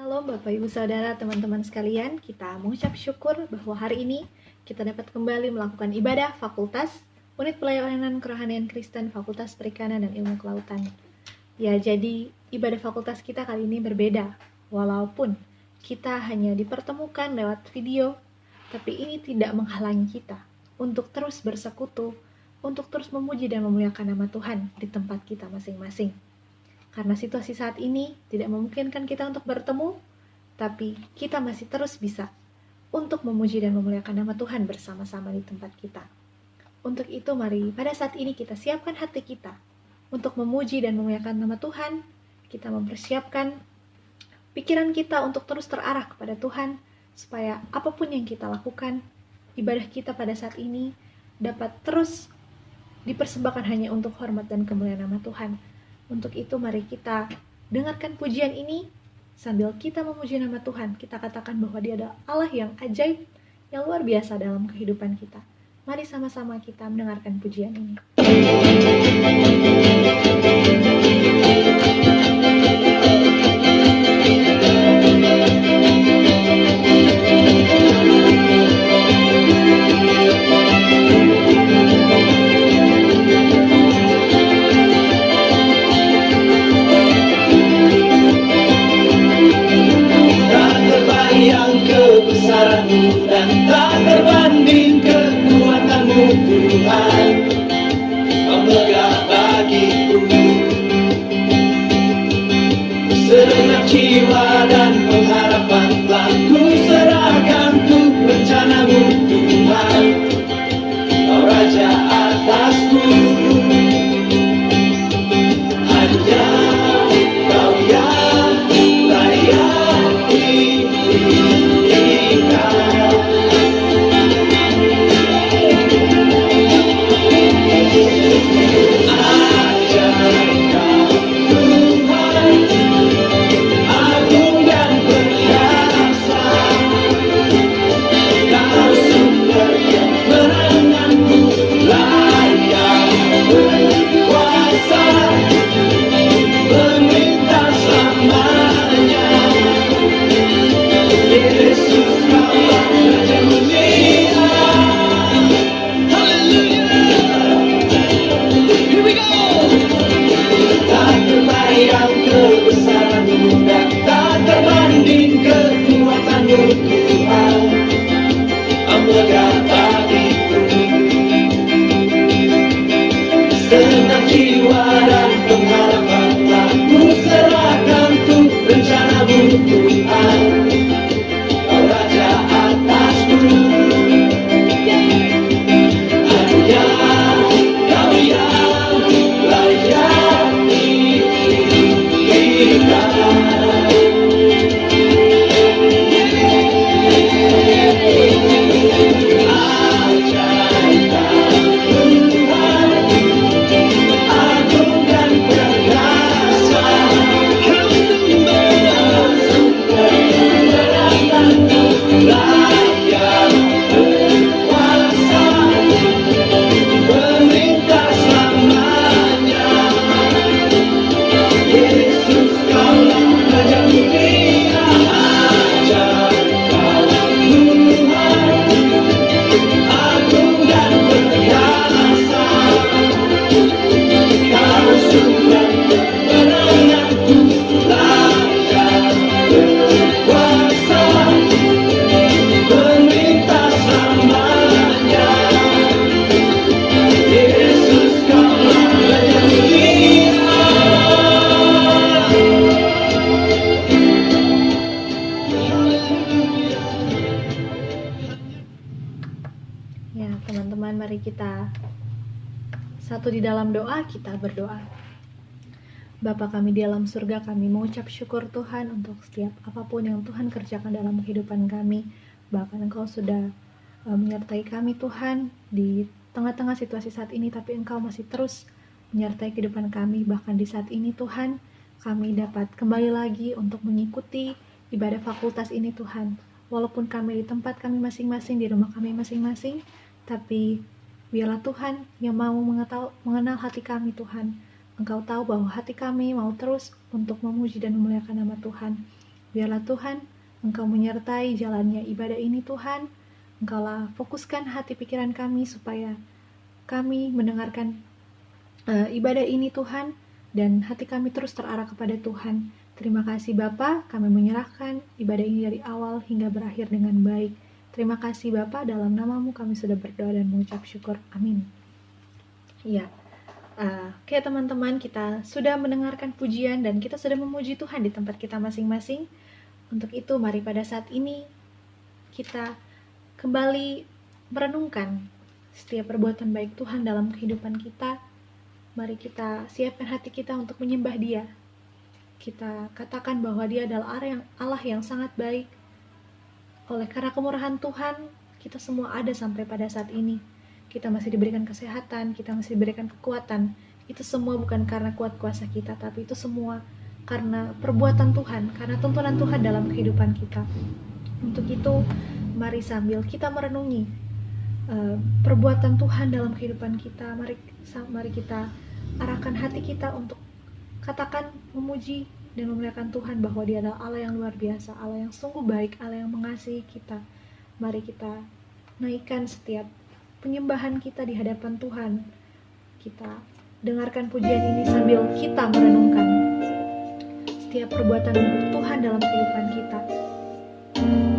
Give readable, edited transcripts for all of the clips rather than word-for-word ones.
Shalom Bapak Ibu Saudara, teman-teman sekalian. Kita mengucap syukur bahwa hari ini kita dapat kembali melakukan ibadah fakultas Unit Pelayanan Kerohanian Kristen Fakultas Perikanan dan Ilmu Kelautan. Ya, jadi ibadah fakultas kita kali ini berbeda. Walaupun kita hanya dipertemukan lewat video, tapi ini tidak menghalangi kita untuk terus bersekutu, untuk terus memuji dan memuliakan nama Tuhan di tempat kita masing-masing. Karena situasi saat ini tidak memungkinkan kita untuk bertemu, tapi kita masih terus bisa untuk memuji dan memuliakan nama Tuhan bersama-sama di tempat kita. Untuk itu mari pada saat ini kita siapkan hati kita untuk memuji dan memuliakan nama Tuhan. Kita mempersiapkan pikiran kita untuk terus terarah kepada Tuhan, supaya apapun yang kita lakukan, ibadah kita pada saat ini dapat terus dipersembahkan hanya untuk hormat dan kemuliaan nama Tuhan. Untuk itu mari kita dengarkan pujian ini sambil kita memuji nama Tuhan. Kita katakan bahwa Dia adalah Allah yang ajaib, yang luar biasa dalam kehidupan kita. Mari sama-sama kita mendengarkan pujian ini. Dan tak terbanding kekuatanmu Tuhan, Kau megah bagiku. Segenap jiwa dan pengharapan telah ku serahkan untuk rencanamu Tuhan, Kau Raja atasku. Hanya Kau yang layak Di dalam doa kita berdoa. Bapa kami di dalam surga, kami mengucap syukur Tuhan untuk setiap apapun yang Tuhan kerjakan dalam kehidupan kami. Bahkan Engkau sudah menyertai kami Tuhan di tengah-tengah situasi saat ini, tapi Engkau masih terus menyertai kehidupan kami. Bahkan di saat ini Tuhan, kami dapat kembali lagi untuk mengikuti ibadah fakultas ini Tuhan. Walaupun kami di tempat kami masing-masing, di rumah kami masing-masing, tapi biarlah Tuhan yang mau mengenal hati kami Tuhan. Engkau tahu bahwa hati kami mau terus untuk memuji dan memuliakan nama Tuhan. Biarlah Tuhan, Engkau menyertai jalannya ibadah ini Tuhan. Engkaulah fokuskan hati pikiran kami supaya kami mendengarkan ibadah ini Tuhan, dan hati kami terus terarah kepada Tuhan. Terima kasih Bapa, kami menyerahkan ibadah ini dari awal hingga berakhir dengan baik. Terima kasih Bapa, dalam namamu kami sudah berdoa dan mengucap syukur. Amin. Ya, oke teman-teman, kita sudah mendengarkan pujian dan kita sudah memuji Tuhan di tempat kita masing-masing. Untuk itu, mari pada saat ini kita kembali merenungkan setiap perbuatan baik Tuhan dalam kehidupan kita. Mari kita siapkan hati kita untuk menyembah Dia. Kita katakan bahwa Dia adalah Allah yang sangat baik. Oleh karena kemurahan Tuhan, kita semua ada sampai pada saat ini. Kita masih diberikan kesehatan, kita masih diberikan kekuatan. Itu semua bukan karena kuat kuasa kita, tapi itu semua karena perbuatan Tuhan, karena tuntunan Tuhan dalam kehidupan kita. Untuk itu, mari sambil kita merenungi perbuatan Tuhan dalam kehidupan kita, mari kita arahkan hati kita untuk katakan, memuji dan memuliakan Tuhan bahwa Dia adalah Allah yang luar biasa, Allah yang sungguh baik, Allah yang mengasihi kita. Mari kita naikkan setiap penyembahan kita di hadapan Tuhan. Kita dengarkan pujian ini sambil kita merenungkan setiap perbuatan Tuhan dalam kehidupan kita.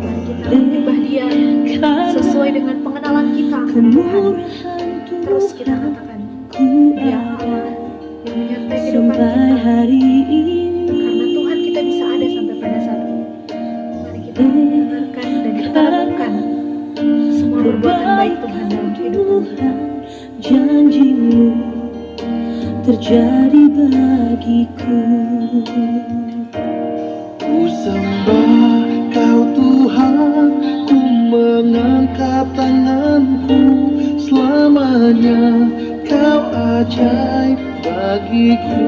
Mari kita menyembah Dia sesuai dengan pengenalan kita akan Tuhan. Terus kita katakan, Dia Allah yang menyertai kehidupan kita. Karena Tuhan kita bisa ada sampai pada saat ini. Mari kita dengarkan dan kita renungkan semua perbuatan baik Tuhan dalam kehidupan kita. Janji-Mu terjadi bagiku. Ku sembah Kau Tuhan, ku mengangkat tanganku. Selamanya Kau ajaib bagiku.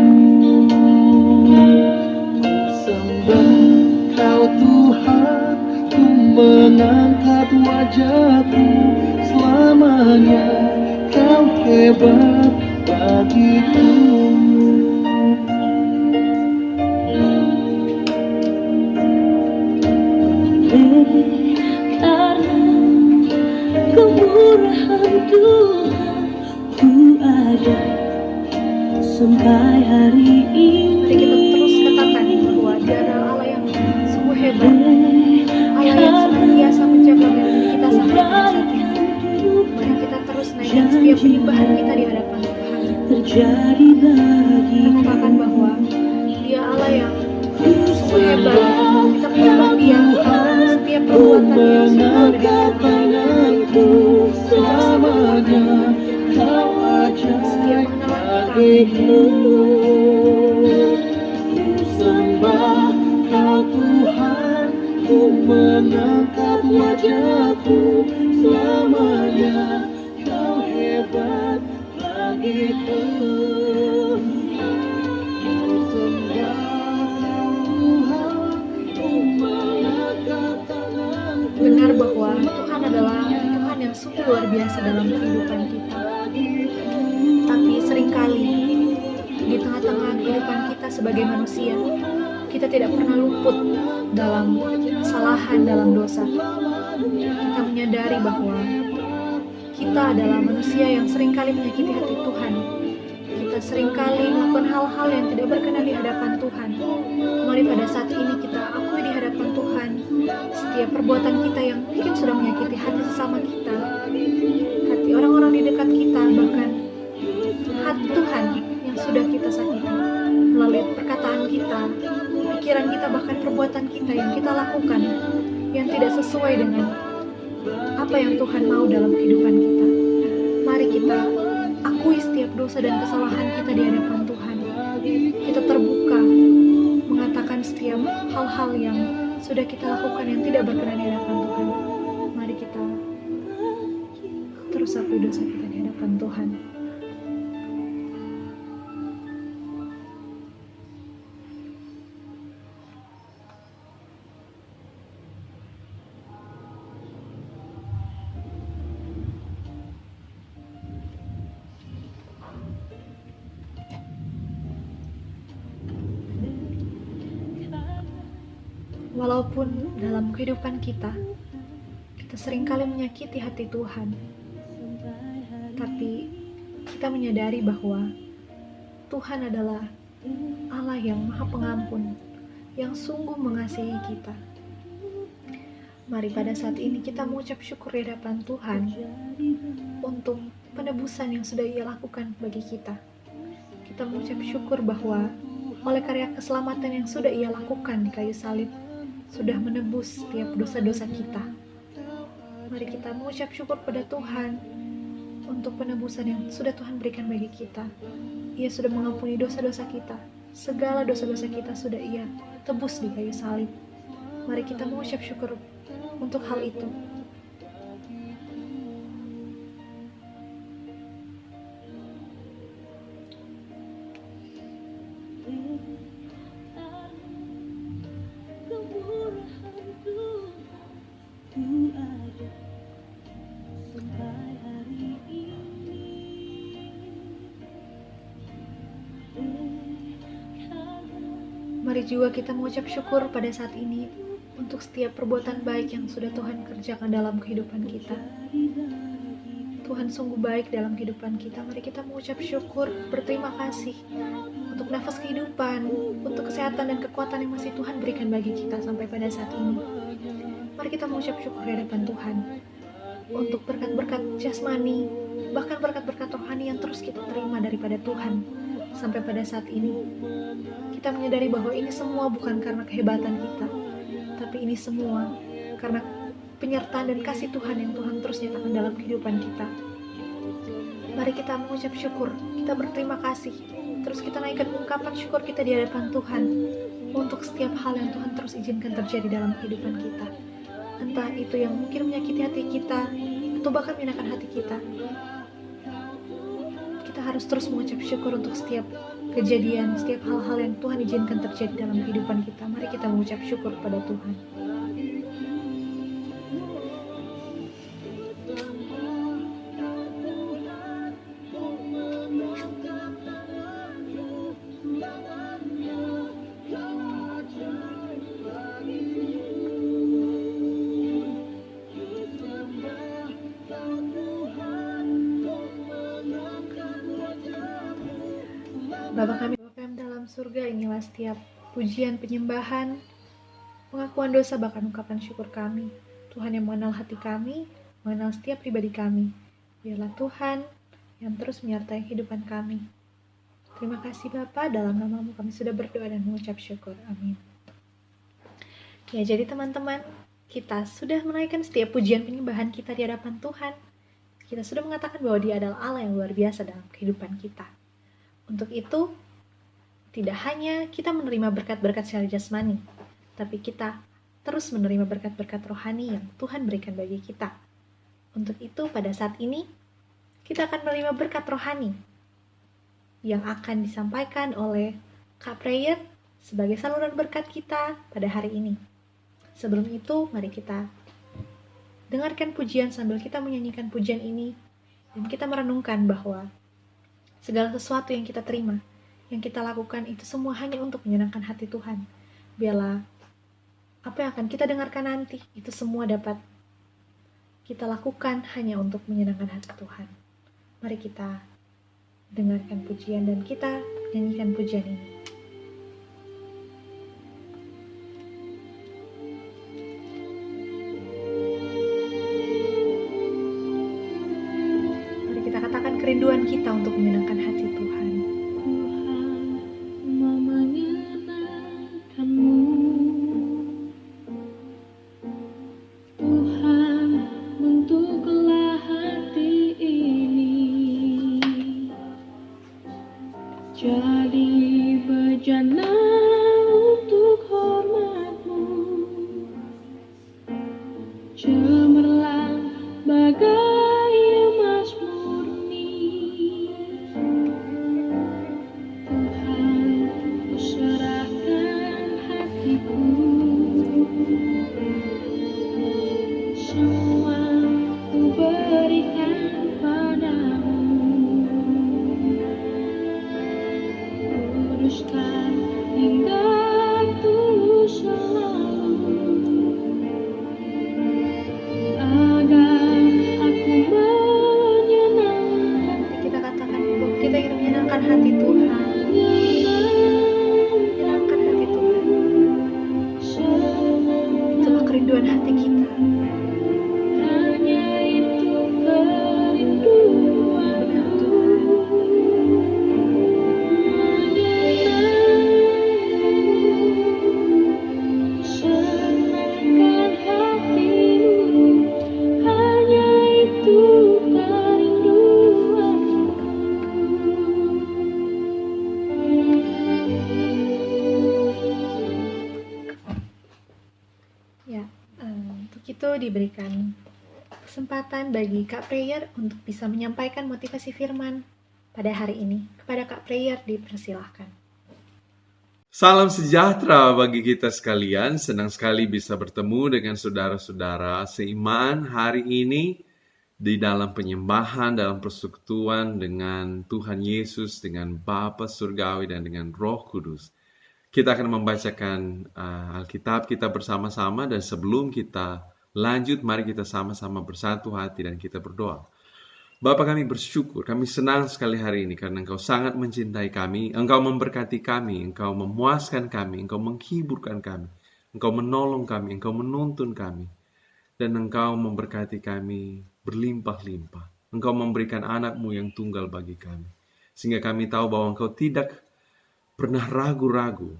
Ku sembah Kau Tuhan, ku mengangkat wajahku. Selamanya Kau hebat bagiku. Karena kemurahan Tuhan, ku ada sampai hari ini. Mari kita terus katakan bahwa Dia adalah Allah yang sungguh hebat, Allah yang senantiasa menjaga melindungi kita sampai pada saat ini. Mari kita terus naikkan setiap penyembahan kita di hadapan Tuhan. Terjadi bagi Kita katakan bahwa Dia Allah yang sungguh hebat. Kita menyembah Dia karena setiap perbuatan yang sudah ada di hadapan kita. Selamanya Kau ajaib bagiku. Ku sembah Kau Tuhan, ku mengangkat wajahku. Selamanya Kau hebat bagiku. Ku sembah Kau Tuhan, ku mengangkat tanganku. Benar bahwa Tuhan adalah Tuhan yang sungguh luar biasa dalam kehidupan kita. Tapi seringkali di tengah-tengah kehidupan kita sebagai manusia, kita tidak pernah luput dalam kesalahan, dalam dosa. Kita menyadari bahwa kita adalah manusia yang seringkali menyakiti hati Tuhan. Kita seringkali melakukan hal-hal yang tidak berkenan di hadapan Tuhan. Mari pada saat ini kita akui di hadapan Tuhan setiap perbuatan kita yang mungkin sudah menyakiti hati sesama kita, hati orang-orang di dekat kita, bahkan hati Tuhan yang sudah kita sakiti melalui perkataan kita, pikiran kita, bahkan perbuatan kita yang kita lakukan yang tidak sesuai dengan apa yang Tuhan mau dalam kehidupan kita. Mari kita akui setiap dosa dan kesalahan kita di hadapan Tuhan. Kita terbuka mengatakan setiap hal-hal yang sudah kita lakukan yang tidak berkenan di hadapan Tuhan. Mari kita terus akui dosa kita di hadapan Tuhan. Walaupun dalam kehidupan kita seringkali menyakiti hati Tuhan, tapi kita menyadari bahwa Tuhan adalah Allah yang Maha Pengampun, yang sungguh mengasihi kita. Mari pada saat ini kita mengucap syukur di hadapan Tuhan untuk penebusan yang sudah Ia lakukan bagi kita. Kita mengucap syukur bahwa oleh karya keselamatan yang sudah Ia lakukan di kayu salib, sudah menebus setiap dosa-dosa kita. Mari kita mengucap syukur pada Tuhan untuk penebusan yang sudah Tuhan berikan bagi kita. Ia sudah mengampuni dosa-dosa kita. Segala dosa-dosa kita sudah Ia tebus di kayu salib. Mari kita mengucap syukur untuk hal itu. Mari juga kita mengucap syukur pada saat ini untuk setiap perbuatan baik yang sudah Tuhan kerjakan dalam kehidupan kita. Tuhan sungguh baik dalam kehidupan kita. Mari kita mengucap syukur, berterima kasih untuk nafas kehidupan, untuk kesehatan dan kekuatan yang masih Tuhan berikan bagi kita sampai pada saat ini. Mari kita mengucap syukur di hadapan Tuhan untuk berkat-berkat jasmani, bahkan berkat-berkat rohani yang terus kita terima daripada Tuhan sampai pada saat ini. Kita menyadari bahwa ini semua bukan karena kehebatan kita, tapi ini semua karena penyertaan dan kasih Tuhan yang Tuhan terus nyatakan dalam kehidupan kita. Mari kita mengucap syukur, kita berterima kasih, terus kita naikkan ungkapan syukur kita di hadapan Tuhan untuk setiap hal yang Tuhan terus izinkan terjadi dalam kehidupan kita. Entah itu yang mungkin menyakiti hati kita atau bahkan menyenangkan hati kita. Kita harus terus mengucap syukur untuk setiap kejadian, setiap hal-hal yang Tuhan izinkan terjadi dalam kehidupan kita. Mari kita mengucap syukur kepada Tuhan. Bapa kami yang dalam surga, inilah setiap pujian, penyembahan, pengakuan dosa, bahkan ungkapan syukur kami. Tuhan yang mengenal hati kami, mengenal setiap pribadi kami. Biarlah Tuhan yang terus menyertai kehidupan kami. Terima kasih Bapa, dalam nama-Mu kami sudah berdoa dan mengucap syukur. Amin. Ya, jadi teman-teman, kita sudah menaikkan setiap pujian penyembahan kita di hadapan Tuhan. Kita sudah mengatakan bahwa Dia adalah Allah yang luar biasa dalam kehidupan kita. Untuk itu, tidak hanya kita menerima berkat-berkat secara jasmani, tapi kita terus menerima berkat-berkat rohani yang Tuhan berikan bagi kita. Untuk itu, pada saat ini, kita akan menerima berkat rohani yang akan disampaikan oleh Kak Prayer sebagai saluran berkat kita pada hari ini. Sebelum itu, mari kita dengarkan pujian sambil kita menyanyikan pujian ini, dan kita merenungkan bahwa segala sesuatu yang kita terima, yang kita lakukan itu semua hanya untuk menyenangkan hati Tuhan. Biarlah apa yang akan kita dengarkan nanti, itu semua dapat kita lakukan hanya untuk menyenangkan hati Tuhan. Mari kita dengarkan pujian dan kita nyanyikan pujian ini. Mari kita katakan kerinduan kita untuk menyenangkan hati Tuhan. Jadi bejana untuk hormat-Mu, cemerlang bagai emas murni. Tuhan, Ku serahkan hatiku, semua Ku berikan padamu. Kuduskan hingga tulus selalu, itu diberikan kesempatan bagi Kak Prayer untuk bisa menyampaikan motivasi firman pada hari ini. Kepada Kak Prayer dipersilahkan. Salam sejahtera bagi kita sekalian. Senang sekali bisa bertemu dengan saudara-saudara seiman hari ini di dalam penyembahan, dalam persekutuan dengan Tuhan Yesus, dengan Bapa Surgawi dan dengan Roh Kudus. Kita akan membacakan Alkitab kita bersama-sama, dan sebelum kita lanjut, mari kita sama-sama bersatu hati dan kita berdoa. Bapa, kami bersyukur, kami senang sekali hari ini karena Engkau sangat mencintai kami, Engkau memberkati kami, Engkau memuaskan kami, Engkau menghiburkan kami, Engkau menolong kami, Engkau menuntun kami, dan Engkau memberkati kami berlimpah-limpah. Engkau memberikan anak-Mu yang tunggal bagi kami, sehingga kami tahu bahwa Engkau tidak pernah ragu-ragu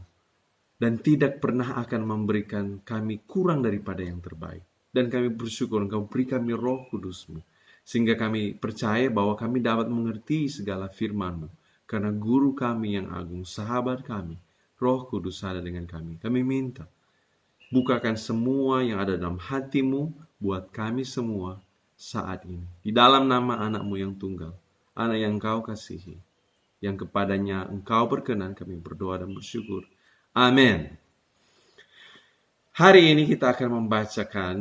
dan tidak pernah akan memberikan kami kurang daripada yang terbaik. Dan kami bersyukur Engkau beri kami Roh Kudus-Mu, sehingga kami percaya bahwa kami dapat mengerti segala firman-Mu, karena Guru kami yang agung, sahabat kami, Roh Kudus ada dengan kami. Kami minta, bukakan semua yang ada dalam hati-Mu buat kami semua saat ini. Di dalam nama anak-Mu yang tunggal, anak yang Engkau kasihi, yang kepadanya Engkau berkenan, kami berdoa dan bersyukur. Amin. Hari ini kita akan membacakan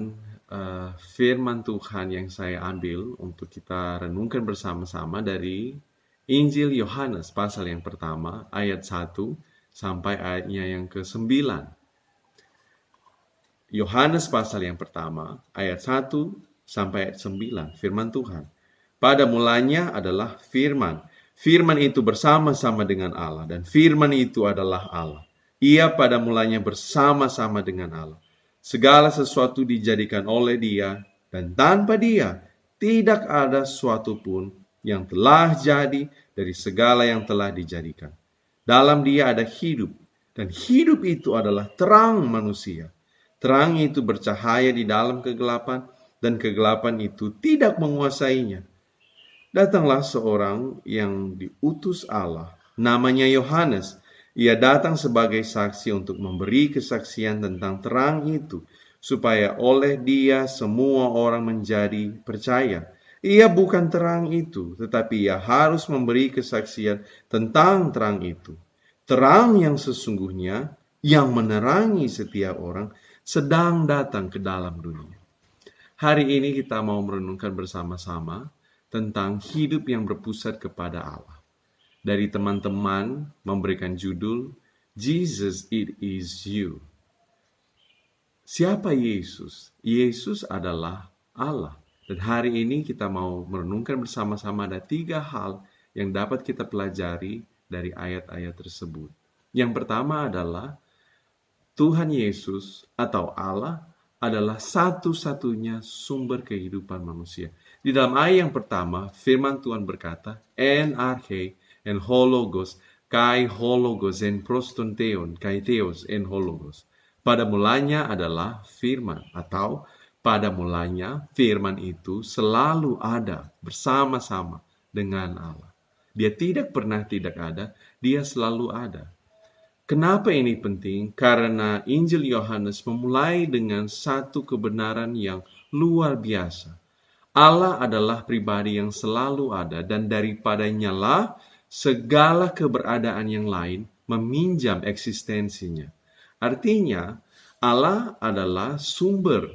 firman Tuhan yang saya ambil untuk kita renungkan bersama-sama dari Injil Yohanes pasal yang pertama, ayat 1 sampai ayatnya yang ke-9. Yohanes pasal yang pertama, ayat 1 sampai ayat 9, firman Tuhan. Pada mulanya adalah firman. Firman itu bersama-sama dengan Allah, dan firman itu adalah Allah. Ia pada mulanya bersama-sama dengan Allah. Segala sesuatu dijadikan oleh Dia, dan tanpa Dia tidak ada sesuatu pun yang telah jadi dari segala yang telah dijadikan. Dalam Dia ada hidup, dan hidup itu adalah terang manusia. Terang itu bercahaya di dalam kegelapan, dan kegelapan itu tidak menguasainya. Datanglah seorang yang diutus Allah, namanya Yohanes. Ia datang sebagai saksi untuk memberi kesaksian tentang terang itu, supaya oleh Dia semua orang menjadi percaya. Ia bukan terang itu, tetapi ia harus memberi kesaksian tentang terang itu. Terang yang sesungguhnya, yang menerangi setiap orang, sedang datang ke dalam dunia. Hari ini kita mau merenungkan bersama-sama tentang hidup yang berpusat kepada Allah. Dari teman-teman memberikan judul, Jesus It Is You. Siapa Yesus? Yesus adalah Allah. Dan hari ini kita mau merenungkan bersama-sama ada 3 hal yang dapat kita pelajari dari ayat-ayat tersebut. Yang pertama adalah Tuhan Yesus atau Allah adalah satu-satunya sumber kehidupan manusia. Di dalam ayat yang pertama, firman Tuhan berkata, En arche en hologos, kai hologos en prostonteon, kai theos en hologos. Pada mulanya adalah firman, atau pada mulanya firman itu selalu ada bersama-sama dengan Allah. Dia tidak pernah tidak ada, dia selalu ada. Kenapa ini penting? Karena Injil Yohanes memulai dengan satu kebenaran yang luar biasa. Allah adalah pribadi yang selalu ada, dan daripadanya lah segala keberadaan yang lain meminjam eksistensinya. Artinya, Allah adalah sumber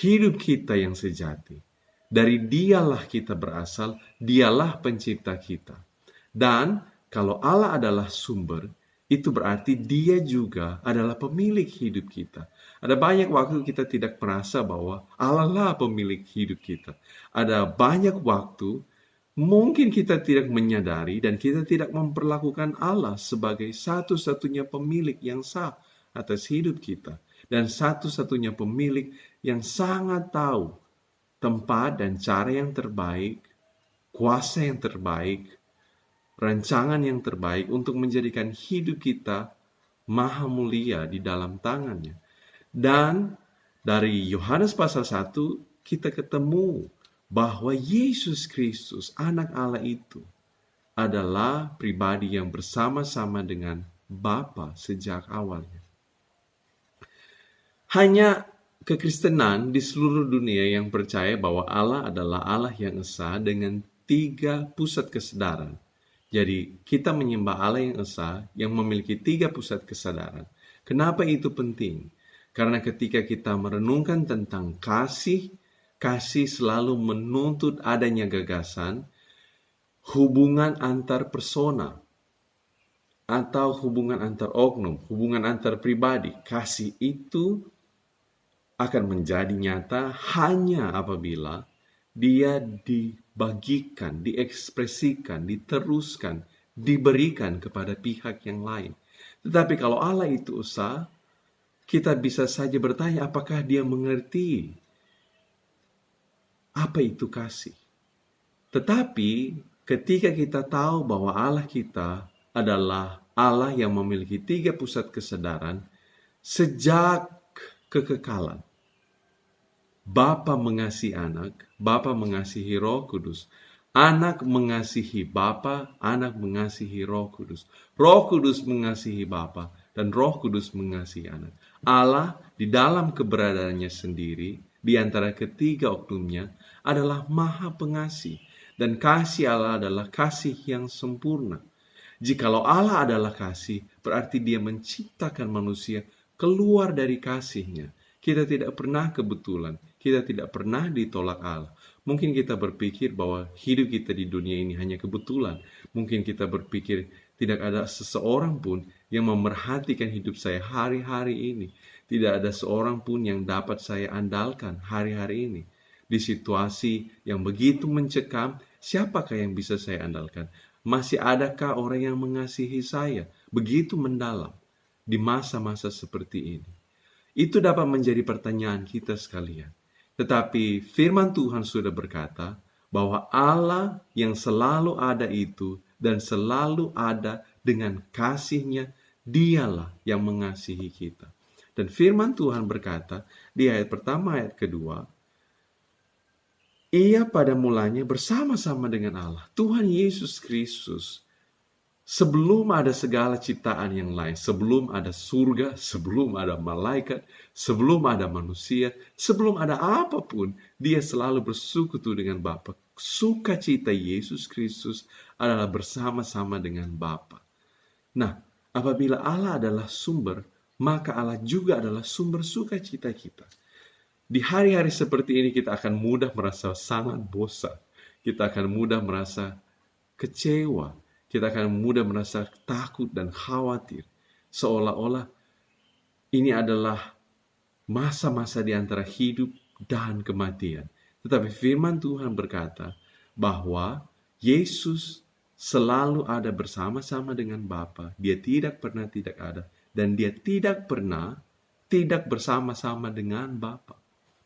hidup kita yang sejati. Dari Dialah kita berasal, Dialah pencipta kita. Dan kalau Allah adalah sumber, itu berarti Dia juga adalah pemilik hidup kita. Ada banyak waktu kita tidak merasa bahwa Allah lah pemilik hidup kita. Ada banyak waktu mungkin kita tidak menyadari dan kita tidak memperlakukan Allah sebagai satu-satunya pemilik yang sah atas hidup kita. Dan satu-satunya pemilik yang sangat tahu tempat dan cara yang terbaik, kuasa yang terbaik, rancangan yang terbaik untuk menjadikan hidup kita maha mulia di dalam tangannya. Dan dari Yohanes pasal 1 kita ketemu bahwa Yesus Kristus, anak Allah itu, adalah pribadi yang bersama-sama dengan Bapa sejak awalnya. Hanya kekristenan di seluruh dunia yang percaya bahwa Allah adalah Allah yang esa dengan 3 pusat kesadaran. Jadi kita menyembah Allah yang esa yang memiliki 3 pusat kesadaran. Kenapa itu penting? Karena ketika kita merenungkan tentang kasih selalu menuntut adanya gagasan, hubungan antar persona, atau hubungan antar oknum, hubungan antar pribadi. Kasih itu akan menjadi nyata hanya apabila dia dibagikan, diekspresikan, diteruskan, diberikan kepada pihak yang lain. Tetapi kalau Allah itu esa, kita bisa saja bertanya apakah dia mengerti apa itu kasih. Tetapi ketika kita tahu bahwa Allah kita adalah Allah yang memiliki 3 pusat kesadaran, sejak kekekalan, Bapa mengasihi anak, Bapa mengasihi Roh Kudus, anak mengasihi Bapa, anak mengasihi Roh Kudus, Roh Kudus mengasihi Bapa, dan Roh Kudus mengasihi anak. Allah di dalam keberadaannya sendiri, di antara ketiga oknumnya, adalah Maha Pengasih. Dan kasih Allah adalah kasih yang sempurna. Jikalau Allah adalah kasih, berarti dia menciptakan manusia keluar dari kasihnya. Kita tidak pernah kebetulan, kita tidak pernah ditolak Allah. Mungkin kita berpikir bahwa hidup kita di dunia ini hanya kebetulan. Mungkin kita berpikir tidak ada seseorang pun yang memerhatikan hidup saya hari-hari ini. Tidak ada seorang pun yang dapat saya andalkan hari-hari ini. Di situasi yang begitu mencekam, siapakah yang bisa saya andalkan? Masih adakah orang yang mengasihi saya begitu mendalam di masa-masa seperti ini? Itu dapat menjadi pertanyaan kita sekalian. Tetapi firman Tuhan sudah berkata bahwa Allah yang selalu ada itu dan selalu ada dengan kasih-Nya, dialah yang mengasihi kita. Dan firman Tuhan berkata di ayat pertama, ayat kedua, Ia pada mulanya bersama-sama dengan Allah, Tuhan Yesus Kristus. Sebelum ada segala ciptaan yang lain, sebelum ada surga, sebelum ada malaikat, sebelum ada manusia, sebelum ada apapun, dia selalu bersekutu dengan Bapa. Sukacita Yesus Kristus adalah bersama-sama dengan Bapa. Nah, apabila Allah adalah sumber, maka Allah juga adalah sumber sukacita kita. Di hari-hari seperti ini kita akan mudah merasa sangat bosan. Kita akan mudah merasa kecewa. Kita akan mudah merasa takut dan khawatir. Seolah-olah ini adalah masa-masa di antara hidup dan kematian. Tetapi firman Tuhan berkata bahwa Yesus selalu ada bersama-sama dengan Bapa. Dia tidak pernah tidak ada. Dan dia tidak pernah tidak bersama-sama dengan Bapa.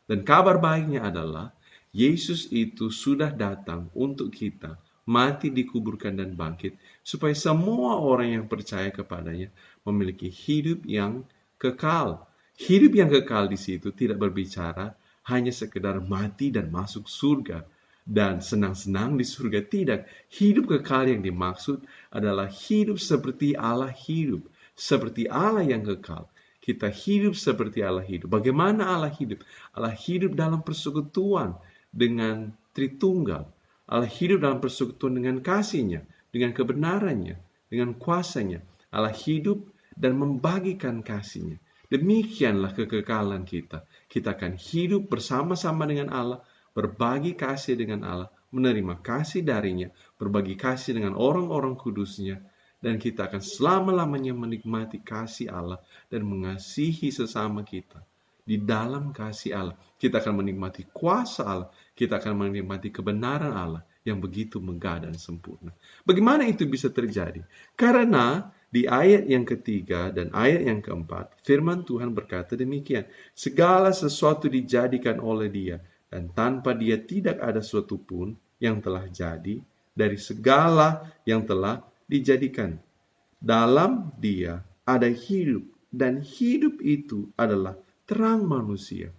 Dan kabar baiknya adalah Yesus itu sudah datang untuk kita, mati, dikuburkan, dan bangkit, supaya semua orang yang percaya kepadanya memiliki hidup yang kekal. Hidup yang kekal di situ tidak berbicara hanya sekedar mati dan masuk surga dan senang-senang di surga. Tidak. Hidup kekal yang dimaksud adalah hidup seperti Allah hidup, seperti Allah yang kekal. Kita hidup seperti Allah hidup. Bagaimana Allah hidup? Allah hidup dalam persekutuan dengan Tritunggal. Allah hidup dalam persekutuan dengan kasih-Nya, dengan kebenaran-Nya, dengan kuasa-Nya. Allah hidup dan membagikan kasih-Nya. Demikianlah kekekalan kita. Kita akan hidup bersama-sama dengan Allah, berbagi kasih dengan Allah, menerima kasih darinya, berbagi kasih dengan orang-orang kudus-Nya, dan kita akan selama-lamanya menikmati kasih Allah dan mengasihi sesama kita. Di dalam kasih Allah, kita akan menikmati kuasa Allah, kita akan menikmati kebenaran Allah yang begitu megah dan sempurna. Bagaimana itu bisa terjadi? Karena di ayat yang ketiga dan ayat yang keempat, firman Tuhan berkata demikian, segala sesuatu dijadikan oleh Dia, dan tanpa Dia tidak ada sesuatu pun yang telah jadi dari segala yang telah dijadikan. Dalam Dia ada hidup, dan hidup itu adalah terang manusia.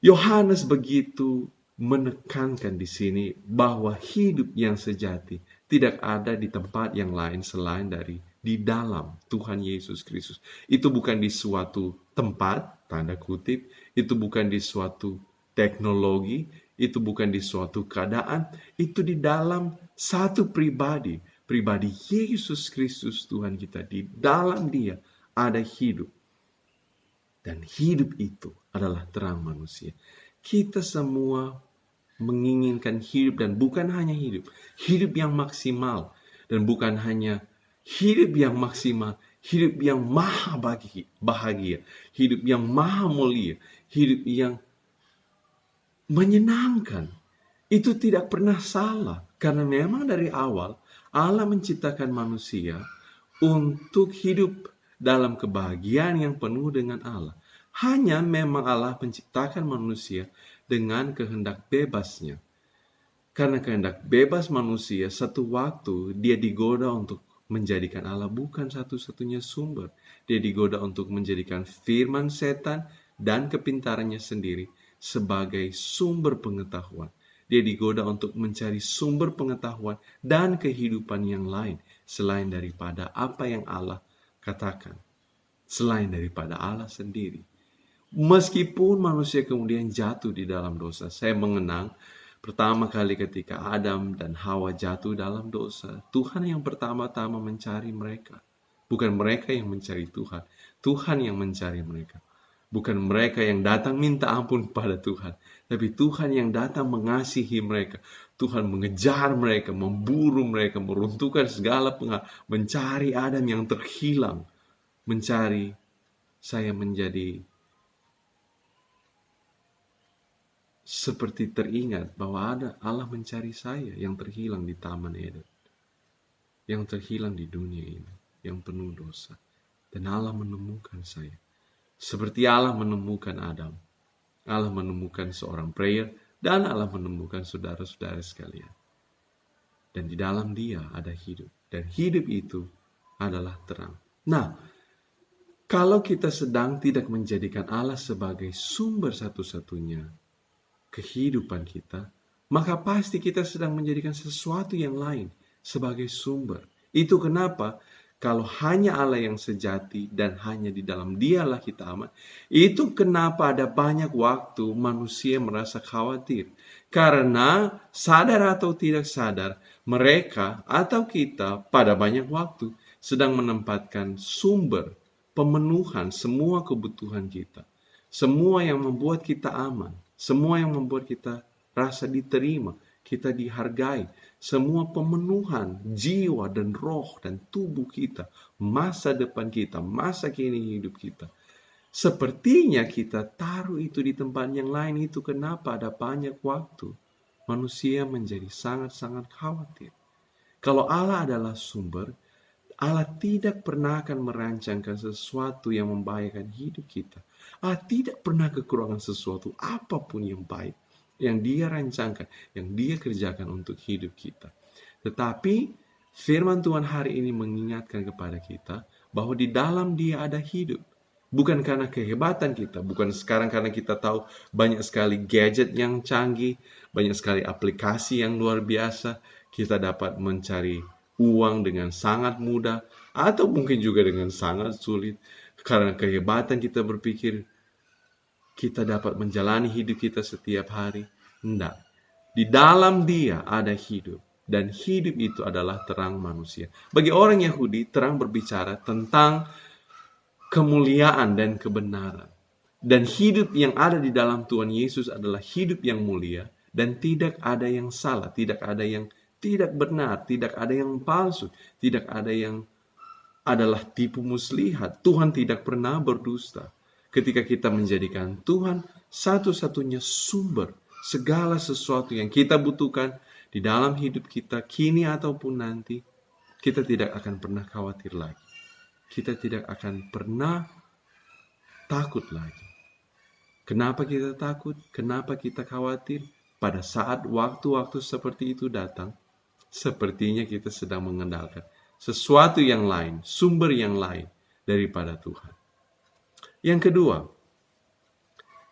Yohanes begitu menekankan di sini bahwa hidup yang sejati tidak ada di tempat yang lain selain dari di dalam Tuhan Yesus Kristus. Itu bukan di suatu tempat, tanda kutip, itu bukan di suatu teknologi, itu bukan di suatu keadaan, itu di dalam satu pribadi Yesus Kristus Tuhan kita. Di dalam Dia ada hidup. Dan hidup itu adalah terang manusia. Kita semua menginginkan hidup, dan bukan hanya hidup yang maksimal, dan bukan hanya hidup yang maksimal, hidup yang maha bahagia, hidup yang maha mulia, hidup yang menyenangkan. Itu tidak pernah salah, karena memang dari awal Allah menciptakan manusia untuk hidup dalam kebahagiaan yang penuh dengan Allah. Hanya memang Allah menciptakan manusia dengan kehendak bebasnya. Karena kehendak bebas manusia, satu waktu dia digoda untuk menjadikan Allah bukan satu-satunya sumber. Dia digoda untuk menjadikan firman setan dan kepintarannya sendiri sebagai sumber pengetahuan. Dia digoda untuk mencari sumber pengetahuan dan kehidupan yang lain selain daripada apa yang Allah katakan, selain daripada Allah sendiri. Meskipun manusia kemudian jatuh di dalam dosa, saya mengenang pertama kali ketika Adam dan Hawa jatuh dalam dosa, Tuhan yang pertama-tama mencari mereka. Bukan mereka yang mencari Tuhan, Tuhan yang mencari mereka. Bukan mereka yang datang minta ampun pada Tuhan, tapi Tuhan yang datang mengasihi mereka. Tuhan mengejar mereka, memburu mereka, meruntuhkan segala penghalang, mencari Adam yang terhilang, mencari saya menjadi seperti teringat bahwa ada Allah mencari saya yang terhilang di Taman Eden, yang terhilang di dunia ini, yang penuh dosa. Dan Allah menemukan saya. Seperti Allah menemukan Adam, Allah menemukan seorang prayer, dan Allah menemukan saudara-saudara sekalian. Dan di dalam Dia ada hidup, dan hidup itu adalah terang. Nah, kalau kita sedang tidak menjadikan Allah sebagai sumber satu-satunya kehidupan kita, maka pasti kita sedang menjadikan sesuatu yang lain sebagai sumber. Itu kenapa kalau hanya Allah yang sejati dan hanya di dalam Dialah kita aman, itu kenapa ada banyak waktu manusia merasa khawatir. Karena sadar atau tidak sadar, mereka atau kita pada banyak waktu sedang menempatkan sumber pemenuhan semua kebutuhan kita. Semua yang membuat kita aman, semua yang membuat kita rasa diterima, kita dihargai, semua pemenuhan jiwa dan roh dan tubuh kita, masa depan kita, masa kini hidup kita. Sepertinya kita taruh itu di tempat yang lain. Itu kenapa ada banyak waktu manusia menjadi sangat-sangat khawatir. Kalau Allah adalah sumber, Allah tidak pernah akan merancangkan sesuatu yang membahayakan hidup kita. Allah tidak pernah kekurangan sesuatu apapun yang baik yang Dia rancangkan, yang Dia kerjakan untuk hidup kita. Tetapi firman Tuhan hari ini mengingatkan kepada kita bahwa di dalam Dia ada hidup. Bukan karena kehebatan kita, bukan sekarang karena kita tahu banyak sekali gadget yang canggih, banyak sekali aplikasi yang luar biasa, kita dapat mencari uang dengan sangat mudah, atau mungkin juga dengan sangat sulit. Karena kehebatan kita berpikir kita dapat menjalani hidup kita setiap hari. Tidak. Di dalam Dia ada hidup. Dan hidup itu adalah terang manusia. Bagi orang Yahudi, terang berbicara tentang kemuliaan dan kebenaran. Dan hidup yang ada di dalam Tuhan Yesus adalah hidup yang mulia. Dan tidak ada yang salah. Tidak ada yang tidak benar. Tidak ada yang palsu. Tidak ada yang adalah tipu muslihat. Tuhan tidak pernah berdusta. Ketika kita menjadikan Tuhan satu-satunya sumber segala sesuatu yang kita butuhkan di dalam hidup kita kini ataupun nanti, kita tidak akan pernah khawatir lagi. Kita tidak akan pernah takut lagi. Kenapa kita takut? Kenapa kita khawatir? Pada saat waktu-waktu seperti itu datang, sepertinya kita sedang mengandalkan sesuatu yang lain, sumber yang lain daripada Tuhan. Yang kedua,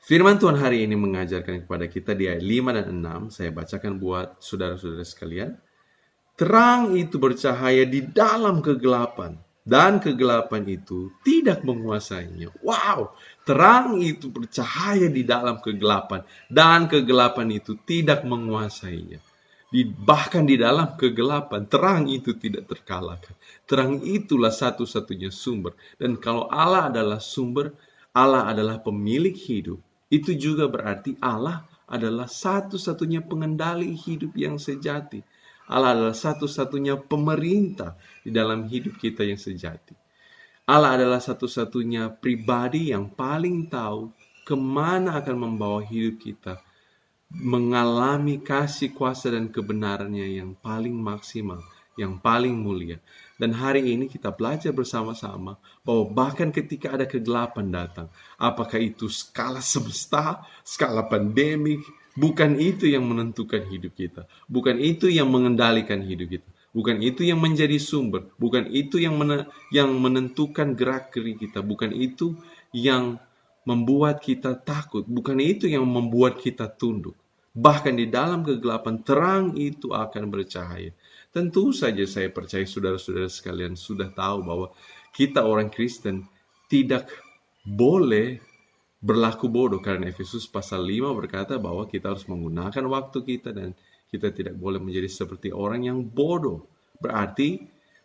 firman Tuhan hari ini mengajarkan kepada kita di ayat 5 dan 6, saya bacakan buat saudara-saudara sekalian. Terang itu bercahaya di dalam kegelapan, dan kegelapan itu tidak menguasainya. Wow, terang itu bercahaya di dalam kegelapan dan kegelapan itu tidak menguasainya. Bahkan di dalam kegelapan, terang itu tidak terkalahkan. Terang itulah satu-satunya sumber. Dan kalau Allah adalah sumber, Allah adalah pemilik hidup. Itu juga berarti Allah adalah satu-satunya pengendali hidup yang sejati. Allah adalah satu-satunya pemerintah di dalam hidup kita yang sejati. Allah adalah satu-satunya pribadi yang paling tahu kemana akan membawa hidup kita, mengalami kasih, kuasa, dan kebenarannya yang paling maksimal, yang paling mulia. Dan hari ini kita belajar bersama-sama bahwa bahkan ketika ada kegelapan datang, apakah itu skala semesta, skala pandemik, bukan itu yang menentukan hidup kita. Bukan itu yang mengendalikan hidup kita. Bukan itu yang menjadi sumber. Bukan itu yang menentukan gerak-gerik kita. Bukan itu yang membuat kita takut. Bukan itu yang membuat kita tunduk. Bahkan di dalam kegelapan, terang itu akan bercahaya. Tentu saja saya percaya saudara-saudara sekalian sudah tahu bahwa kita orang Kristen tidak boleh berlaku bodoh, karena Efesus pasal 5 berkata bahwa kita harus menggunakan waktu kita dan kita tidak boleh menjadi seperti orang yang bodoh. Berarti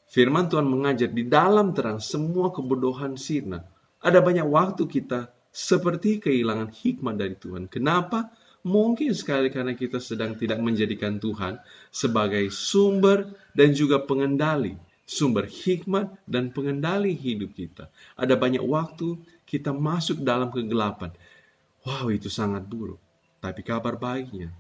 firman Tuhan mengajar di dalam terang semua kebodohan sirna. Ada banyak waktu kita seperti kehilangan hikmat dari Tuhan. Kenapa? Mungkin sekali karena kita sedang tidak menjadikan Tuhan sebagai sumber dan juga pengendali, sumber hikmat dan pengendali hidup kita. Ada banyak waktu kita masuk dalam kegelapan. Wow, itu sangat buruk. Tapi kabar baiknya,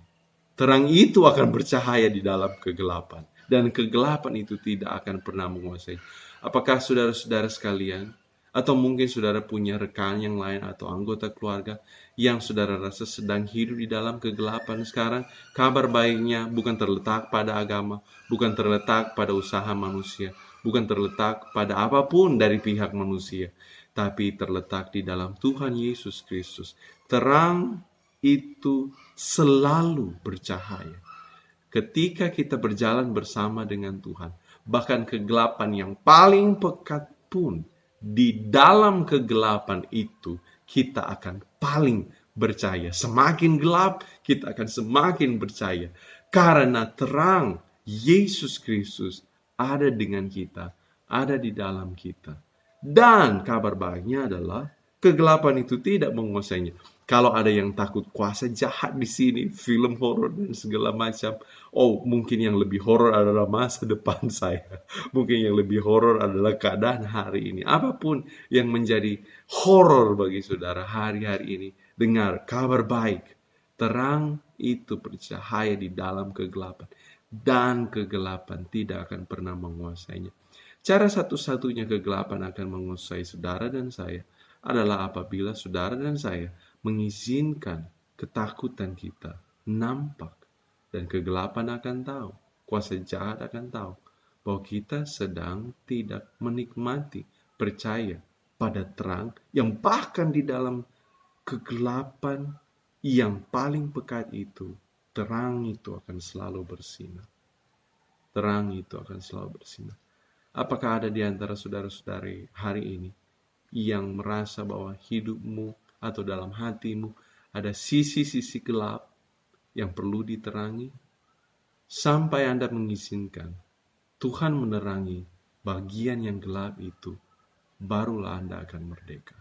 terang itu akan bercahaya di dalam kegelapan. Dan kegelapan itu tidak akan pernah menguasai. Apakah saudara-saudara sekalian, atau mungkin saudara punya rekan yang lain atau anggota keluarga yang saudara rasa sedang hidup di dalam kegelapan sekarang? Kabar baiknya bukan terletak pada agama, bukan terletak pada usaha manusia, bukan terletak pada apapun dari pihak manusia, tapi terletak di dalam Tuhan Yesus Kristus. Terang itu selalu bercahaya. Ketika kita berjalan bersama dengan Tuhan, bahkan kegelapan yang paling pekat pun, di dalam kegelapan itu kita akan paling bercahaya. Semakin gelap, kita akan semakin bercahaya. Karena terang Yesus Kristus ada dengan kita, ada di dalam kita. Dan kabar baiknya adalah kegelapan itu tidak menguasainya. Kalau ada yang takut kuasa jahat di sini, film horor dan segala macam, oh mungkin yang lebih horor adalah masa depan saya. Mungkin yang lebih horor adalah keadaan hari ini. Apapun yang menjadi horor bagi saudara hari-hari ini, dengar kabar baik. Terang itu bercahaya di dalam kegelapan. Dan kegelapan tidak akan pernah menguasainya. Cara satu-satunya kegelapan akan menguasai saudara dan saya adalah apabila saudara dan saya mengizinkan ketakutan kita nampak, dan kegelapan akan tahu, kuasa jahat akan tahu bahwa kita sedang tidak menikmati, percaya pada terang yang bahkan di dalam kegelapan yang paling pekat itu, terang itu akan selalu bersinar. Terang itu akan selalu bersinar. Apakah ada di antara saudara-saudari hari ini yang merasa bahwa hidupmu atau dalam hatimu ada sisi-sisi gelap yang perlu diterangi? Sampai Anda mengizinkan Tuhan menerangi bagian yang gelap itu, barulah Anda akan merdeka.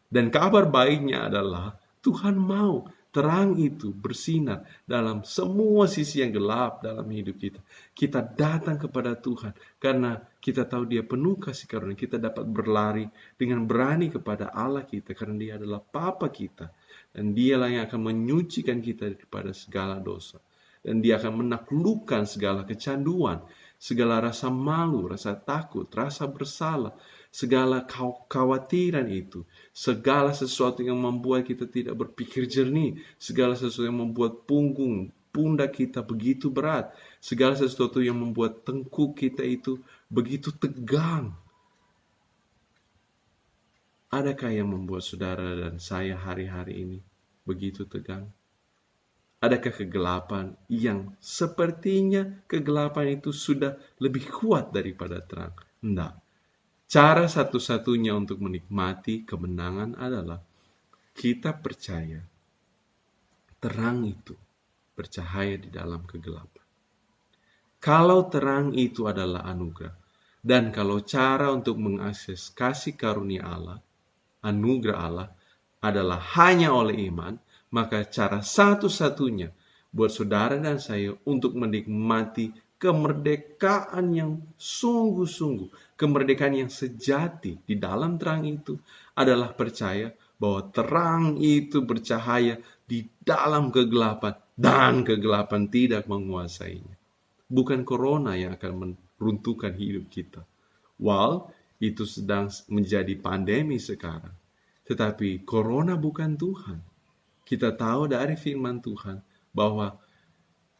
Dan kabar baiknya adalah Tuhan mau terang itu bersinar dalam semua sisi yang gelap dalam hidup kita. Kita datang kepada Tuhan karena kita tahu Dia penuh kasih karunia. Kita dapat berlari dengan berani kepada Allah kita karena Dia adalah Bapa kita. Dan Dialah yang akan menyucikan kita daripada segala dosa. Dan Dia akan menaklukkan segala kecanduan, segala rasa malu, rasa takut, rasa bersalah, segala kekhawatiran itu, segala sesuatu yang membuat kita tidak berpikir jernih, segala sesuatu yang membuat pundak kita begitu berat, segala sesuatu yang membuat tengkuk kita itu begitu tegang. Adakah yang membuat saudara dan saya hari-hari ini begitu tegang? Adakah kegelapan yang sepertinya kegelapan itu sudah lebih kuat daripada terang? Tidak. Cara satu-satunya untuk menikmati kemenangan adalah kita percaya terang itu bercahaya di dalam kegelapan. Kalau terang itu adalah anugerah, dan kalau cara untuk mengakses kasih karunia Allah, anugerah Allah, adalah hanya oleh iman, maka cara satu-satunya buat saudara dan saya untuk menikmati kemerdekaan yang sungguh-sungguh, kemerdekaan yang sejati di dalam terang itu adalah percaya bahwa terang itu bercahaya di dalam kegelapan dan kegelapan tidak menguasainya. Bukan corona yang akan meruntuhkan hidup kita. Itu sedang menjadi pandemi sekarang. Tetapi corona bukan Tuhan. Kita tahu dari firman Tuhan bahwa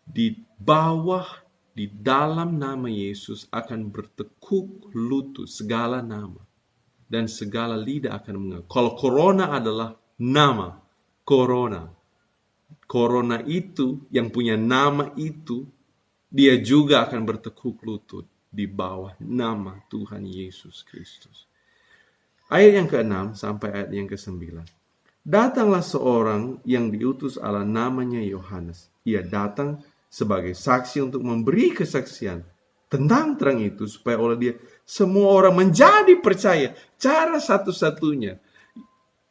di dalam nama Yesus akan bertekuk lutut segala nama. Dan segala lidah akan mengaku. Kalau corona adalah nama, corona. Corona itu, yang punya nama itu, dia juga akan bertekuk lutut di bawah nama Tuhan Yesus Kristus. Ayat yang ke-6 sampai ayat yang ke-9. Datanglah seorang yang diutus Allah, namanya Yohanes. Ia datang sebagai saksi untuk memberi kesaksian tentang terang itu, supaya oleh dia semua orang menjadi percaya. Cara satu-satunya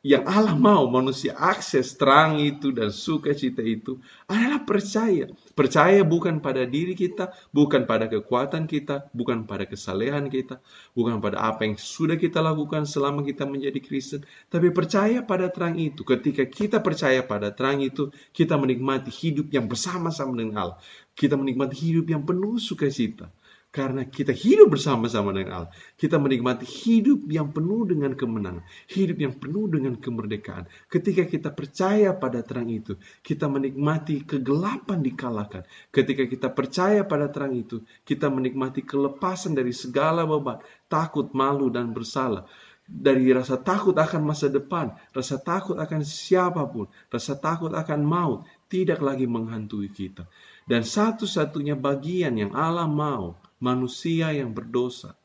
yang Allah mau manusia akses terang itu dan sukacita itu adalah percaya. Percaya bukan pada diri kita, bukan pada kekuatan kita, bukan pada kesalehan kita, bukan pada apa yang sudah kita lakukan selama kita menjadi Kristen, tapi percaya pada terang itu. Ketika kita percaya pada terang itu, kita menikmati hidup yang bersama-sama dengan Allah. Kita menikmati hidup yang penuh sukacita. Karena kita hidup bersama-sama dengan Allah. Kita menikmati hidup yang penuh dengan kemenangan. Hidup yang penuh dengan kemerdekaan. Ketika kita percaya pada terang itu, kita menikmati kegelapan dikalahkan. Ketika kita percaya pada terang itu, kita menikmati kelepasan dari segala beban, takut, malu, dan bersalah. Dari rasa takut akan masa depan, rasa takut akan siapapun, rasa takut akan maut, tidak lagi menghantui kita. Dan satu-satunya bagian yang Allah mau manusia yang berdosa